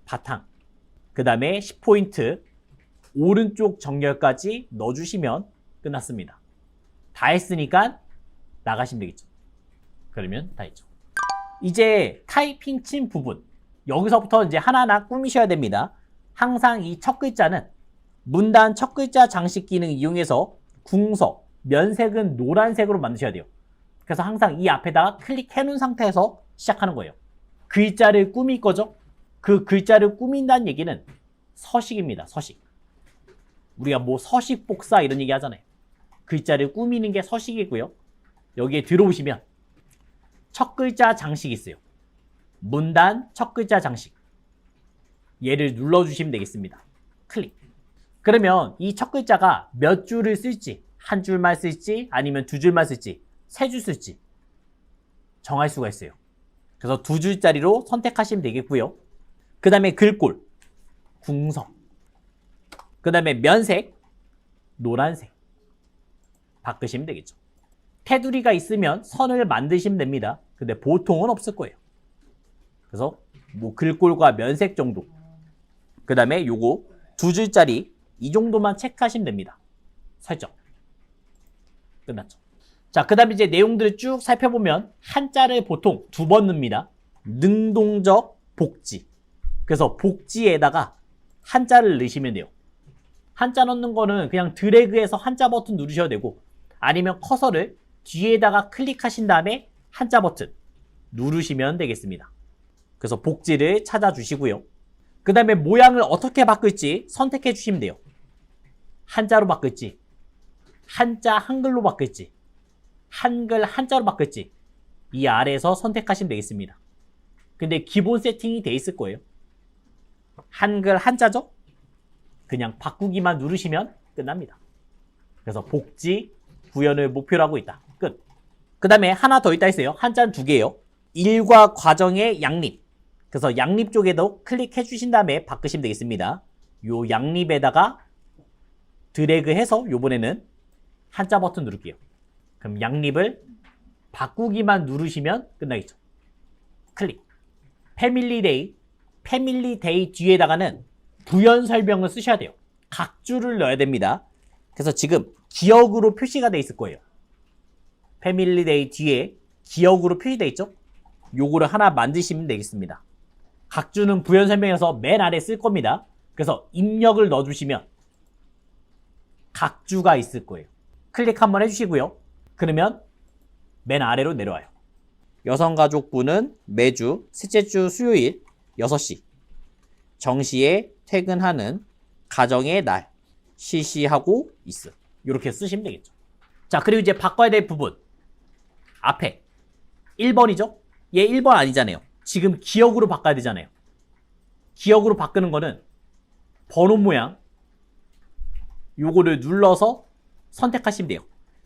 바탕 그 다음에 10포인트 오른쪽 정렬까지 넣어주시면 끝났습니다. 다 했으니까 나가시면 되겠죠. 그러면 다 했죠. 이제 타이핑 친 부분 여기서부터 이제 하나하나 꾸미셔야 됩니다. 항상 이 첫 글자는 문단 첫 글자 장식 기능 이용해서 궁서, 면색은 노란색으로 만드셔야 돼요. 그래서 항상 이 앞에다가 클릭해 놓은 상태에서 시작하는 거예요. 글자를 꾸밀 거죠. 그 글자를 꾸민다는 얘기는 서식입니다. 서식. 우리가 뭐 서식 복사 이런 얘기 하잖아요. 글자를 꾸미는 게 서식이고요. 여기에 들어오시면 첫 글자 장식이 있어요. 문단 첫 글자 장식. 얘를 눌러주시면 되겠습니다. 클릭. 그러면 이 첫 글자가 몇 줄을 쓸지, 한 줄만 쓸지, 아니면 두 줄만 쓸지, 세 줄 쓸지 정할 수가 있어요. 그래서 두 줄짜리로 선택하시면 되겠고요. 그 다음에 글꼴, 궁서. 그 다음에 면색, 노란색. 바꾸시면 되겠죠. 테두리가 있으면 선을 만드시면 됩니다. 근데 보통은 없을 거예요. 그래서 뭐 글꼴과 면색 정도. 그 다음에 요거 두 줄짜리 이 정도만 체크하시면 됩니다. 설정. 끝났죠. 자, 그 다음에 이제 내용들을 쭉 살펴보면 한자를 보통 두 번 넣습니다. 능동적 복지. 그래서 복지에다가 한자를 넣으시면 돼요. 한자 넣는 거는 그냥 드래그해서 한자 버튼 누르셔도 되고 아니면 커서를 뒤에다가 클릭하신 다음에 한자 버튼 누르시면 되겠습니다. 그래서 복지를 찾아주시고요. 그 다음에 모양을 어떻게 바꿀지 선택해 주시면 돼요. 한자로 바꿀지, 한자 한글로 바꿀지, 한글 한자로 바꿀지 이 아래에서 선택하시면 되겠습니다. 근데 기본 세팅이 돼 있을 거예요. 한글 한자죠? 그냥 바꾸기만 누르시면 끝납니다. 그래서 복지 구현을 목표로 하고 있다. 끝. 그 다음에 하나 더 있다 했어요. 한자는 두 개예요. 일과 과정의 양립. 그래서 양립 쪽에도 클릭해 주신 다음에 바꾸시면 되겠습니다. 요 양립에다가 드래그해서 요번에는 한자 버튼 누를게요. 그럼 양립을 바꾸기만 누르시면 끝나겠죠. 클릭. 패밀리데이. 패밀리데이 뒤에다가는 부연 설명을 쓰셔야 돼요. 각주를 넣어야 됩니다. 그래서 지금 기억으로 표시가 돼 있을 거예요. 패밀리데이 뒤에 기억으로 표시되어 있죠? 요거를 하나 만드시면 되겠습니다. 각주는 부연 설명에서 맨 아래 쓸 겁니다. 그래서 입력을 넣어주시면 각주가 있을 거예요. 클릭 한번 해주시고요. 그러면 맨 아래로 내려와요. 여성가족부는 매주 셋째 주 수요일 6시 정시에 퇴근하는 가정의 날 시시하고 있어. 이렇게 쓰시면 되겠죠. 자, 그리고 이제 바꿔야 될 부분 앞에 1번이죠? 얘 1번 아니잖아요. 지금 기억으로 바꿔야 되잖아요. 기억으로 바꾸는 거는 번호 모양 요거를 눌러서 선택하시면 돼요.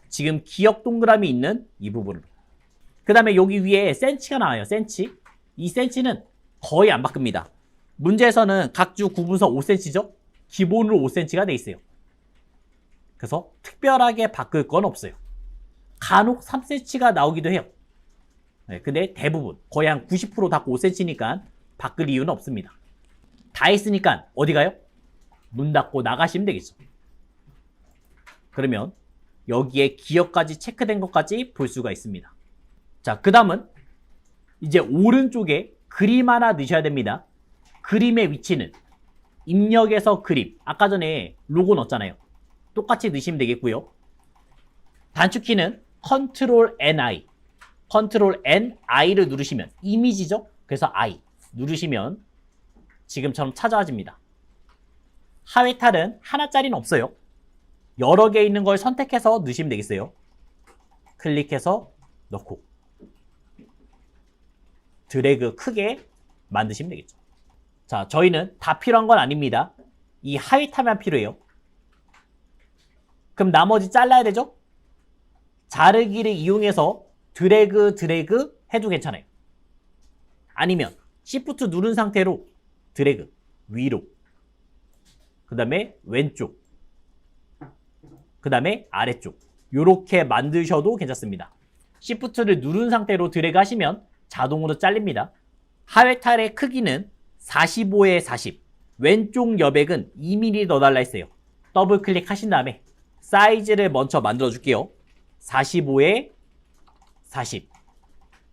지금 기억 동그라미 있는 이 부분으로. 그 다음에 여기 위에 센치가 나와요. 센치. 이 센치는 거의 안 바뀝니다. 문제에서는 각주 구분서 5cm죠? 기본으로 5cm가 돼 있어요. 그래서 특별하게 바꿀 건 없어요. 간혹 3cm가 나오기도 해요. 네, 근데 대부분 거의 한 90%다 5cm니까 바꿀 이유는 없습니다. 다 했으니까 어디 가요? 문 닫고 나가시면 되겠죠. 그러면 여기에 기억까지 체크된 것까지 볼 수가 있습니다. 자, 그 다음은 이제 오른쪽에 그림 하나 넣으셔야 됩니다. 그림의 위치는 입력에서 그림. 아까 전에 로고 넣었잖아요. 똑같이 넣으시면 되겠고요. 단축키는 Ctrl N-I. Ctrl N-I를 누르시면 이미지죠? 그래서 I 누르시면 지금처럼 찾아집니다. 하회 탈은 하나짜리는 없어요. 여러 개 있는 걸 선택해서 넣으시면 되겠어요. 클릭해서 넣고 드래그 크게 만드시면 되겠죠. 자, 저희는 다 필요한 건 아닙니다. 이 하위 탑만 필요해요. 그럼 나머지 잘라야 되죠? 자르기를 이용해서 드래그 해도 괜찮아요. 아니면 Shift 누른 상태로 드래그 위로, 그 다음에 왼쪽, 그 다음에 아래쪽 이렇게 만드셔도 괜찮습니다. Shift를 누른 상태로 드래그 하시면 자동으로 잘립니다. 하회 탈의 크기는 45에 40, 왼쪽 여백은 2mm 넣어달라 했어요. 더블 클릭하신 다음에 사이즈를 먼저 만들어 줄게요. 45에 40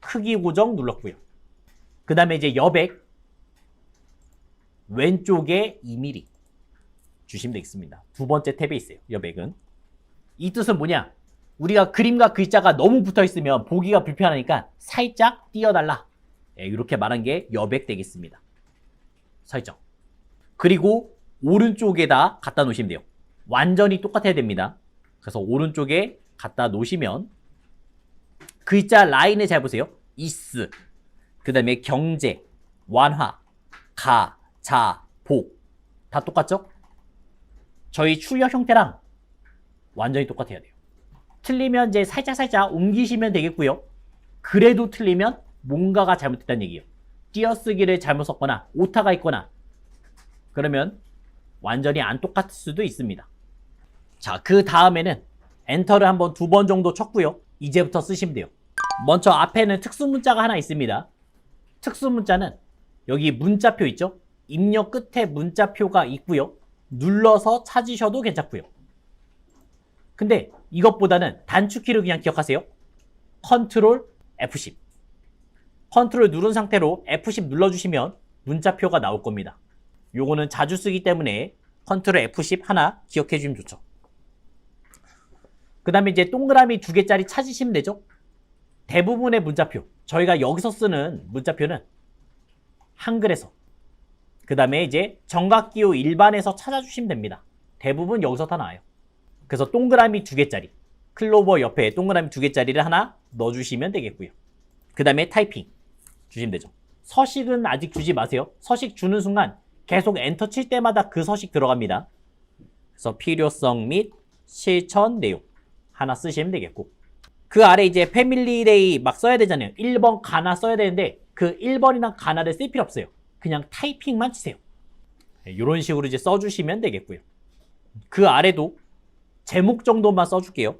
크기 고정 눌렀고요. 그 다음에 이제 여백 왼쪽에 2mm 주시면 되겠습니다. 두 번째 탭에 있어요. 여백은. 이 뜻은 뭐냐? 우리가 그림과 글자가 너무 붙어 있으면 보기가 불편하니까 살짝 띄워달라. 네, 이렇게 말한 게 여백 되겠습니다. 설정. 그리고 오른쪽에다 갖다 놓으시면 돼요. 완전히 똑같아야 됩니다. 그래서 오른쪽에 갖다 놓으시면 글자 라인을 잘 보세요. is, 그 다음에 경제, 완화, 가, 자, 복 다 똑같죠? 저희 출력 형태랑 완전히 똑같아야 돼요. 틀리면 이제 살짝 옮기시면 되겠고요. 그래도 틀리면 뭔가가 잘못됐다는 얘기예요. 띄어쓰기를 잘못 썼거나 오타가 있거나 그러면 완전히 안 똑같을 수도 있습니다. 자, 그 다음에는 엔터를 한번 2번 정도 쳤고요. 이제부터 쓰시면 돼요. 먼저 앞에는 특수문자가 하나 있습니다. 특수문자는 여기 문자표 있죠? 입력 끝에 문자표가 있고요. 눌러서 찾으셔도 괜찮고요. 근데 이것보다는 단축키를 그냥 기억하세요. Ctrl F10. Ctrl 누른 상태로 F10 눌러주시면 문자표가 나올 겁니다. 요거는 자주 쓰기 때문에 Ctrl F10 하나 기억해 주시면 좋죠. 그 다음에 이제 동그라미 2개짜리 찾으시면 되죠. 대부분의 문자표, 저희가 여기서 쓰는 문자표는 한글에서, 그 다음에 이제 정각기호 일반에서 찾아주시면 됩니다. 대부분 여기서 다 나와요. 그래서 동그라미 2개짜리, 클로버 옆에 동그라미 2개짜리를 하나 넣어주시면 되겠고요. 그 다음에 타이핑 주시면 되죠. 서식은 아직 주지 마세요. 서식 주는 순간 계속 엔터 칠 때마다 그 서식 들어갑니다. 그래서 필요성 및 실천 내용 하나 쓰시면 되겠고, 그 아래 이제 패밀리데이 막 써야 되잖아요. 1번 가나 써야 되는데 그 1번이나 가나를 쓸 필요 없어요. 그냥 타이핑만 치세요. 이런 식으로 이제 써주시면 되겠고요. 그 아래도 제목 정도만 써줄게요.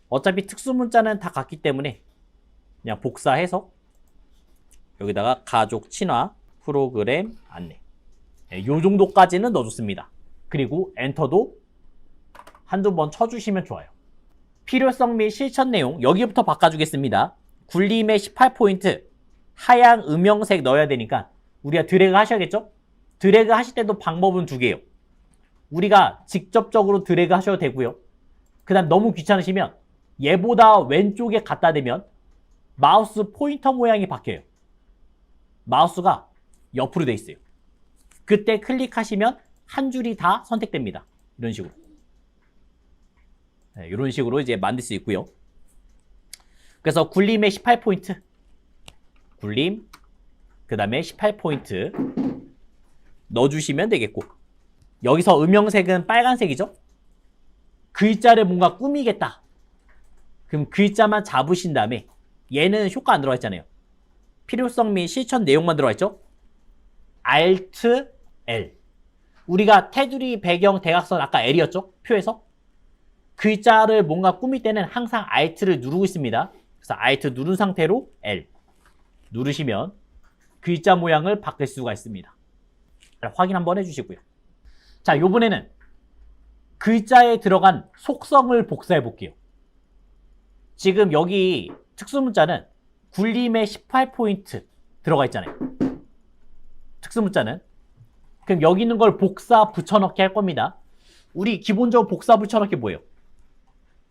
어차피 특수문자는 다 같기 때문에 그냥 복사해서 여기다가 가족 친화 프로그램 안내 요 정도까지는 넣어줬습니다. 그리고 엔터도 한두 번 쳐주시면 좋아요. 필요성 및 실천 내용 여기부터 바꿔주겠습니다. 굴림의 18포인트 하향 음영색 넣어야 되니까 우리가 드래그 하셔야겠죠? 드래그 하실 때도 방법은 2개예요. 우리가 직접적으로 드래그 하셔도 되고요. 그 다음 너무 귀찮으시면 얘보다 왼쪽에 갖다 대면 마우스 포인터 모양이 바뀌어요. 마우스가 옆으로 돼 있어요. 그때 클릭하시면 한 줄이 다 선택됩니다. 이런 식으로. 네, 이런 식으로 이제 만들 수 있고요. 그래서 굴림에 18포인트, 굴림, 그 다음에 18포인트 넣어주시면 되겠고, 여기서 음영색은 빨간색이죠? 글자를 뭔가 꾸미겠다. 그럼 글자만 잡으신 다음에, 얘는 효과 안 들어가 있잖아요. 필요성 및 실천 내용만 들어가 있죠? Alt L. 우리가 테두리 배경 대각선 아까 L이었죠? 표에서. 글자를 뭔가 꾸밀 때는 항상 Alt를 누르고 있습니다. 그래서 Alt 누른 상태로 L 누르시면 글자 모양을 바꿀 수가 있습니다. 확인 한번 해주시고요. 자, 요번에는 글자에 들어간 속성을 복사해 볼게요. 지금 여기 특수문자는 굴림에 18포인트 들어가 있잖아요. 특수문자는. 그럼 여기 있는 걸 복사 붙여넣기 할 겁니다. 우리 기본적으로 복사 붙여넣기 뭐예요?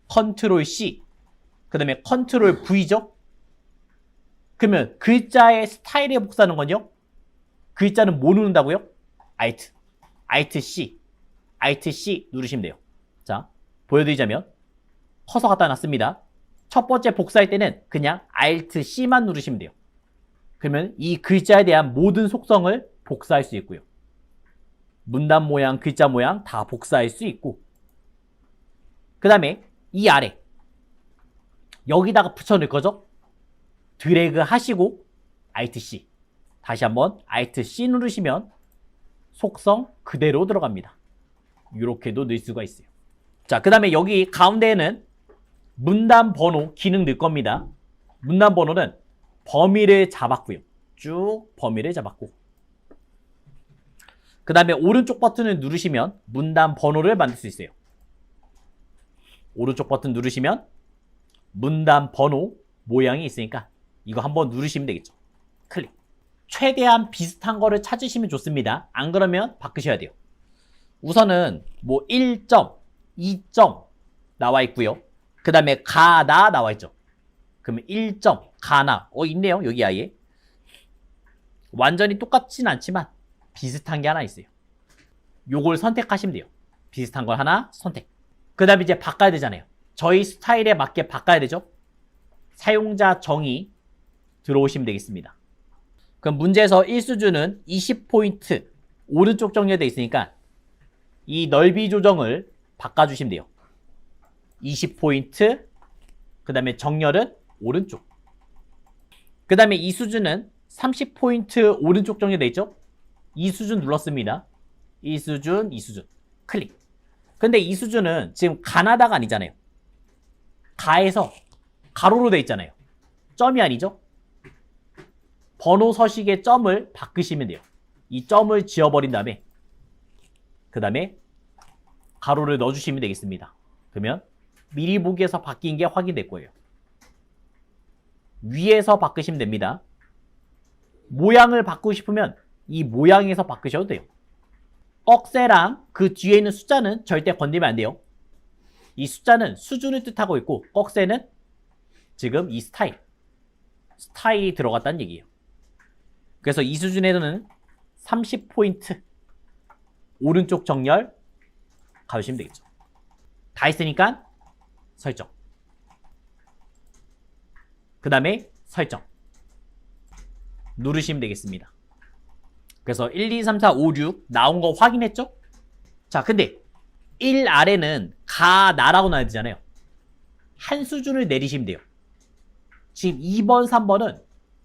컨트롤 C, 그 다음에 컨트롤 V죠? 그러면 글자의 스타일에 복사하는 건요? 글자는 뭐 누른다고요? Alt, Alt C, Alt C 누르시면 돼요. 자, 보여드리자면 커서 갖다 놨습니다. 첫 번째 복사할 때는 그냥 Alt C만 누르시면 돼요. 그러면 이 글자에 대한 모든 속성을 복사할 수 있고요. 문단 모양, 글자 모양 다 복사할 수 있고, 그 다음에 이 아래 여기다가 붙여넣을 거죠? 드래그 하시고 Alt C, 다시 한번 Alt C 누르시면 속성 그대로 들어갑니다. 이렇게도 넣을 수가 있어요. 자, 그 다음에 여기 가운데에는 문단 번호 기능 넣을 겁니다. 문단 번호는 범위를 잡았고요. 쭉 범위를 잡았고, 그 다음에 오른쪽 버튼을 누르시면 문단 번호를 만들 수 있어요. 오른쪽 버튼 누르시면 문단 번호 모양이 있으니까 이거 한번 누르시면 되겠죠. 클릭. 최대한 비슷한 거를 찾으시면 좋습니다. 안 그러면 바꾸셔야 돼요. 우선은 뭐 1점, 2점 나와 있고요. 그 다음에 가나 나와 있죠. 그러면 1점, 가나. 있네요. 여기 아예. 완전히 똑같진 않지만 비슷한 게 하나 있어요. 요걸 선택하시면 돼요. 비슷한 걸 하나 선택. 그 다음에 이제 바꿔야 되잖아요. 저희 스타일에 맞게 바꿔야 되죠. 사용자 정의 들어오시면 되겠습니다. 그럼 문제에서 1수준은 20포인트 오른쪽 정렬되어 있으니까 이 넓이 조정을 바꿔주시면 돼요. 20포인트, 그 다음에 정렬은 오른쪽. 그 다음에 이 수준은 30포인트 오른쪽 정렬되어 있죠. 이 수준 눌렀습니다. 이 수준, 이 수준. 클릭. 근데 이 수준은 지금 가나다가 아니잖아요. 가에서 가로로 되어 있잖아요. 점이 아니죠. 번호 서식의 점을 바꾸시면 돼요. 이 점을 지워버린 다음에 그 다음에 가로를 넣어주시면 되겠습니다. 그러면 미리 보기에서 바뀐 게 확인될 거예요. 위에서 바꾸시면 됩니다. 모양을 바꾸고 싶으면 이 모양에서 바꾸셔도 돼요. 꺽쇠랑 그 뒤에 있는 숫자는 절대 건드리면 안 돼요. 이 숫자는 수준을 뜻하고 있고, 꺽쇠는 지금 이 스타일이 들어갔다는 얘기예요. 그래서 이 수준에서는 30포인트 오른쪽 정렬 가주시면 되겠죠. 다 했으니까 설정, 그 다음에 설정 누르시면 되겠습니다. 그래서 1, 2, 3, 4, 5, 6 나온 거 확인했죠? 자, 근데 1 아래는 가나라고 나와야 되잖아요. 한 수준을 내리시면 돼요. 지금 2번, 3번은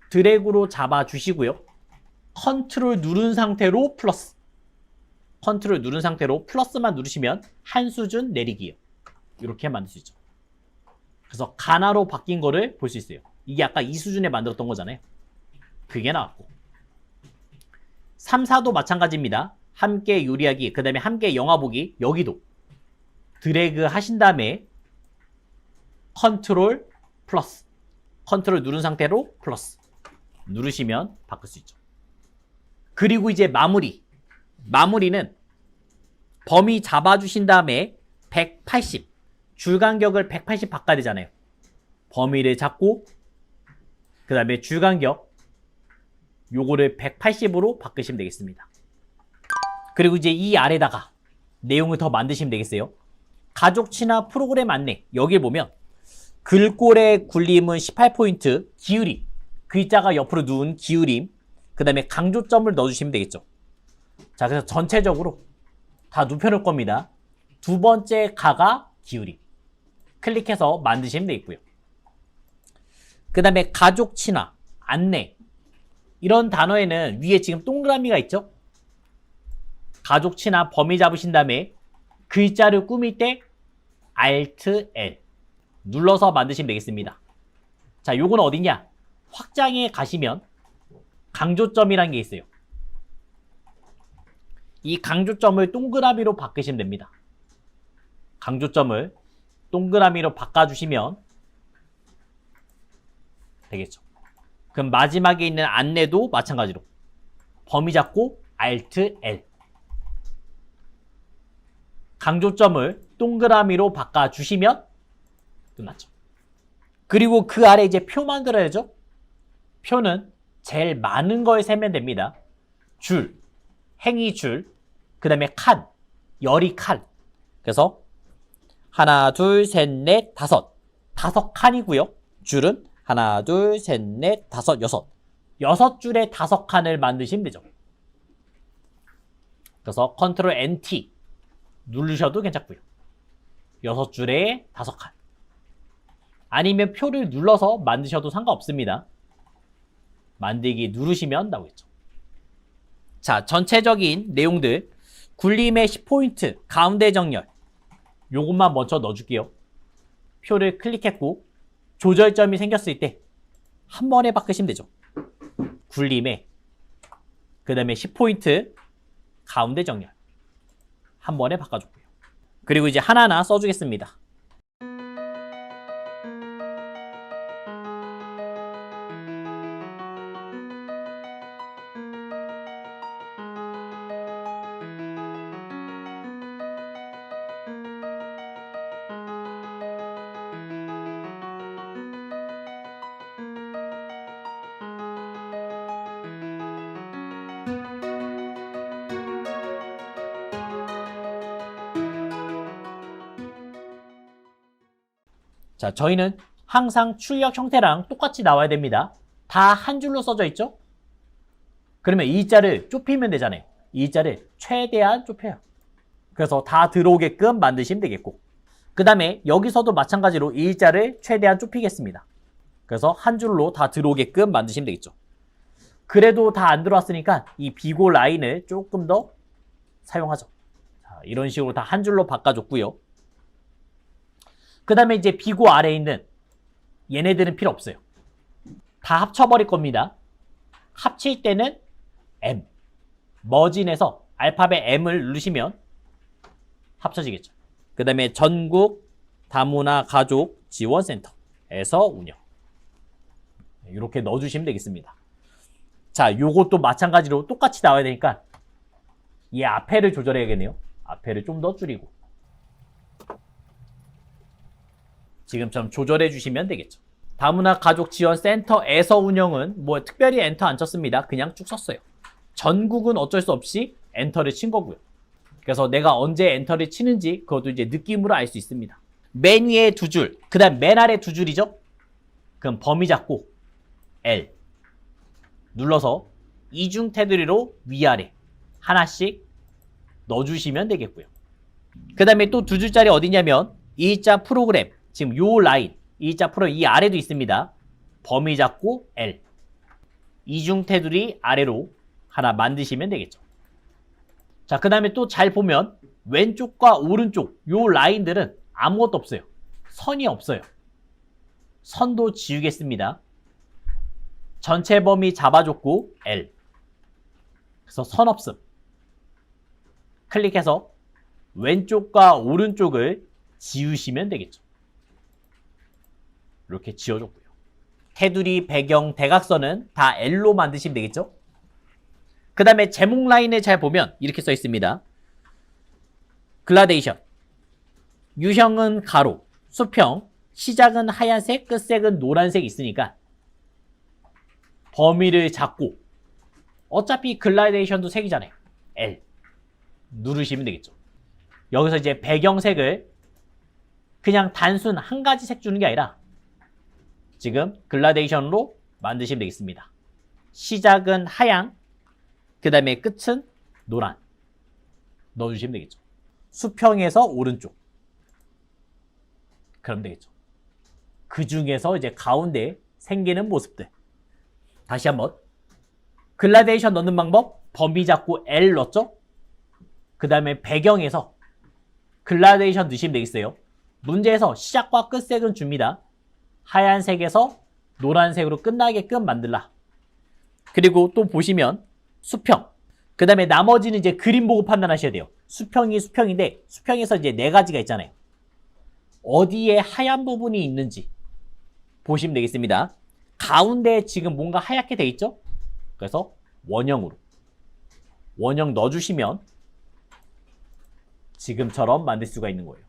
드래그로 잡아주시고요. 컨트롤 누른 상태로 플러스. 컨트롤 누른 상태로 플러스만 누르시면 한 수준 내리기예요. 이렇게 만들 수 있죠. 그래서 가나로 바뀐 거를 볼 수 있어요. 이게 아까 이 수준에 만들었던 거잖아요. 그게 나왔고. 3, 4도 마찬가지입니다. 함께 요리하기, 그 다음에 함께 영화 보기. 여기도 드래그 하신 다음에 컨트롤 플러스, 컨트롤 누른 상태로 플러스 누르시면 바꿀 수 있죠. 그리고 이제 마무리는 범위 잡아주신 다음에 180, 줄간격을 180 바꿔야 되잖아요. 범위를 잡고 그 다음에 줄간격 요거를 180으로 바꾸시면 되겠습니다. 그리고 이제 이 아래다가 내용을 더 만드시면 되겠어요. 가족 친화 프로그램 안내. 여기 보면 글꼴의 굴림은 18포인트, 기울임. 글자가 옆으로 누운 기울임. 그 다음에 강조점을 넣어주시면 되겠죠. 자, 그래서 전체적으로 다 눕혀놓을 겁니다. 두 번째 가가 기울임. 클릭해서 만드시면 되겠고요. 그 다음에 가족 친화, 안내. 이런 단어에는 위에 지금 동그라미가 있죠? 가족 친화 범위 잡으신 다음에 글자를 꾸밀 때 Alt L 눌러서 만드시면 되겠습니다. 자, 요건 어디냐? 확장에 가시면 강조점이라는 게 있어요. 이 강조점을 동그라미로 바꾸시면 됩니다. 강조점을 동그라미로 바꿔주시면 되겠죠. 그럼 마지막에 있는 안내도 마찬가지로 범위 잡고 Alt L 강조점을 동그라미로 바꿔주시면 끝났죠. 그리고 그 아래 이제 표 만들어야죠. 표는 제일 많은 걸 세면 됩니다. 줄, 행이 줄, 그 다음에 칸, 열이 칸. 그래서 하나, 둘, 셋, 넷, 다섯. 5칸이고요. 줄은 하나, 둘, 셋, 넷, 다섯, 여섯. 6줄에 5칸을 만드시면 되죠. 그래서 컨트롤 NT 누르셔도 괜찮고요. 6줄에 5칸. 아니면 표를 눌러서 만드셔도 상관없습니다. 만들기 누르시면 나오겠죠. 자, 전체적인 내용들. 굴림의 10포인트, 가운데 정렬. 요것만 먼저 넣어줄게요. 표를 클릭했고 조절점이 생겼을 때 한 번에 바꾸시면 되죠. 굴림에 그 다음에 10포인트, 가운데 정렬. 한 번에 바꿔줬고요. 그리고 이제 하나하나 써주겠습니다. 자, 저희는 항상 출력 형태랑 똑같이 나와야 됩니다. 다 한 줄로 써져 있죠? 그러면 이 자를 좁히면 되잖아요. 이 자를 최대한 좁혀요. 그래서 다 들어오게끔 만드시면 되겠고, 그 다음에 여기서도 마찬가지로 이 자를 최대한 좁히겠습니다. 그래서 한 줄로 다 들어오게끔 만드시면 되겠죠. 그래도 다 안 들어왔으니까 이 비고 라인을 조금 더 사용하죠. 자, 이런 식으로 다 한 줄로 바꿔줬고요. 그 다음에 이제 비고 아래에 있는 얘네들은 필요 없어요. 다 합쳐버릴 겁니다. 합칠 때는 M, 머진해서 알파벳 M을 누르시면 합쳐지겠죠. 그 다음에 전국 다문화 가족 지원센터에서 운영. 이렇게 넣어주시면 되겠습니다. 자, 요것도 마찬가지로 똑같이 나와야 되니까 이 앞에를 조절해야겠네요. 앞에를 좀 더 줄이고 지금처럼 조절해 주시면 되겠죠. 다문화 가족 지원 센터에서 운영은 뭐 특별히 엔터 안 쳤습니다. 그냥 쭉 썼어요. 전국은 어쩔 수 없이 엔터를 친 거고요. 그래서 내가 언제 엔터를 치는지 그것도 이제 느낌으로 알 수 있습니다. 맨 위에 2줄, 그 다음 맨 아래 2줄이죠? 그럼 범위 잡고 L 눌러서 이중 테두리로 위아래 하나씩 넣어주시면 되겠고요. 그 다음에 또 2줄짜리 어디냐면 이자 프로그램, 지금 요 라인, 이자 프로그램 이 아래도 있습니다. 범위 잡고 L 이중 테두리 아래로 하나 만드시면 되겠죠. 자, 그 다음에 또 잘 보면 왼쪽과 오른쪽 요 라인들은 아무것도 없어요. 선이 없어요. 선도 지우겠습니다. 전체 범위 잡아줬고 L 그래서 선 없음 클릭해서 왼쪽과 오른쪽을 지우시면 되겠죠. 이렇게 지워줬고요. 테두리, 배경, 대각선은 다 L로 만드시면 되겠죠. 그 다음에 제목 라인을 잘 보면 이렇게 써 있습니다. 글라데이션 유형은 가로, 수평, 시작은 하얀색, 끝색은 노란색 있으니까 범위를 잡고 어차피 글라데이션도 색이잖아요. L 누르시면 되겠죠. 여기서 이제 배경색을 그냥 단순 한 가지 색 주는 게 아니라 지금 글라데이션으로 만드시면 되겠습니다. 시작은 하양, 그 다음에 끝은 노란 넣어주시면 되겠죠. 수평에서 오른쪽 그럼 되겠죠. 그 중에서 이제 가운데 생기는 모습들 다시 한번 글라데이션 넣는 방법 범위 잡고 L 넣었죠. 그 다음에 배경에서 글라데이션 넣으시면 되겠어요. 문제에서 시작과 끝색은 줍니다. 하얀색에서 노란색으로 끝나게끔 만들라. 그리고 또 보시면 수평. 그 다음에 나머지는 이제 그림 보고 판단하셔야 돼요. 수평이 수평인데 수평에서 이제 네 가지가 있잖아요. 어디에 하얀 부분이 있는지 보시면 되겠습니다. 가운데에 지금 뭔가 하얗게 돼 있죠? 그래서 원형으로 원형 넣어주시면 지금처럼 만들 수가 있는 거예요.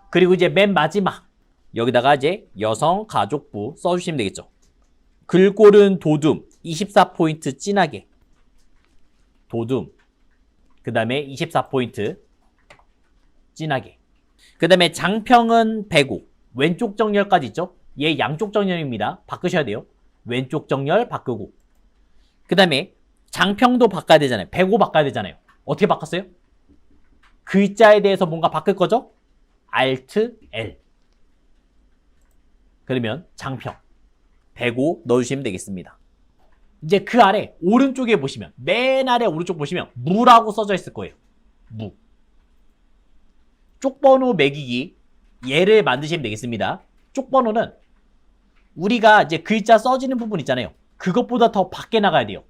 그리고 이제 맨 마지막 여기다가 이제 여성가족부 써주시면 되겠죠. 글꼴은 도둠 24포인트 진하게 도둠 그 다음에 24포인트 진하게 그 다음에 장평은 105 왼쪽 정렬까지 있죠. 얘 양쪽 정렬입니다. 바꾸셔야 돼요. 왼쪽 정렬 바꾸고 그 다음에 장평도 바꿔야 되잖아요. 105 바꿔야 되잖아요. 어떻게 바꿨어요? 글자에 대해서 뭔가 바꿀 거죠? Alt L 그러면 장평 105 넣어주시면 되겠습니다. 이제 그 아래 오른쪽에 보시면 맨 아래 오른쪽 보시면 무라고 써져 있을 거예요. 무 쪽번호 매기기 얘를 만드시면 되겠습니다. 쪽번호는 우리가 이제 글자 써지는 부분 있잖아요. 그것보다 더 밖에 나가야 돼요.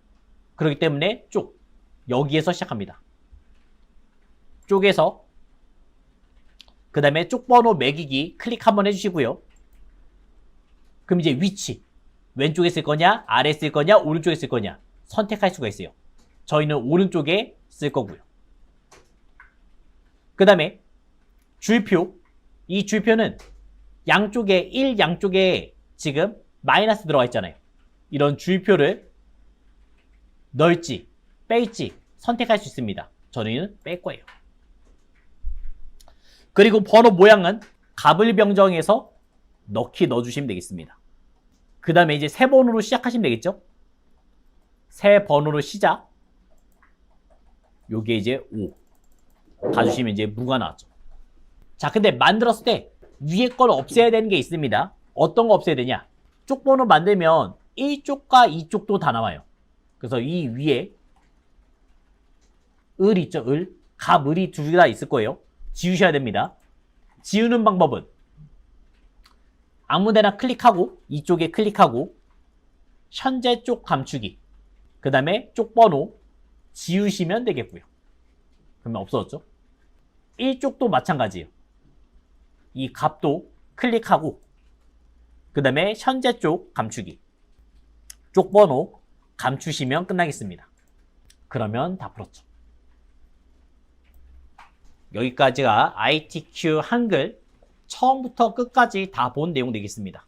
그렇기 때문에 쪽 여기에서 시작합니다. 쪽에서 그 다음에 쪽번호 매기기 클릭 한번 해주시고요. 그럼 이제 위치 왼쪽에 쓸 거냐 아래에 쓸 거냐 오른쪽에 쓸 거냐 선택할 수가 있어요. 저희는 오른쪽에 쓸 거고요. 그 다음에 줄표 이 줄표는 양쪽에 양쪽에 지금 마이너스 들어가 있잖아요. 이런 줄표를 넣을지 뺄지 선택할 수 있습니다. 저는 뺄 거예요. 그리고 번호 모양은 가불병정에서 넣어주시면 되겠습니다. 그 다음에 이제 세 번호로 시작하시면 되겠죠? 세 번호로 시작. 요게 이제 5. 가주시면 이제 무가 나왔죠. 자, 근데 만들었을 때 위에 걸 없애야 되는 게 있습니다. 어떤 거 없애야 되냐? 쪽번호 만들면 1쪽과 2쪽도 다 나와요. 그래서 이 위에 을 있죠? 을. 갑, 을이 두 개 다 있을 거예요. 지우셔야 됩니다. 지우는 방법은 아무데나 클릭하고 이쪽에 클릭하고 현재 쪽 감추기 그 다음에 쪽번호 지우시면 되겠고요. 그러면 없어졌죠? 1쪽도 마찬가지예요. 이 값도 클릭하고 그 다음에 현재 쪽 감추기 쪽번호 감추시면 끝나겠습니다. 그러면 다 풀었죠. 여기까지가 ITQ 한글 처음부터 끝까지 다 본 내용 되겠습니다.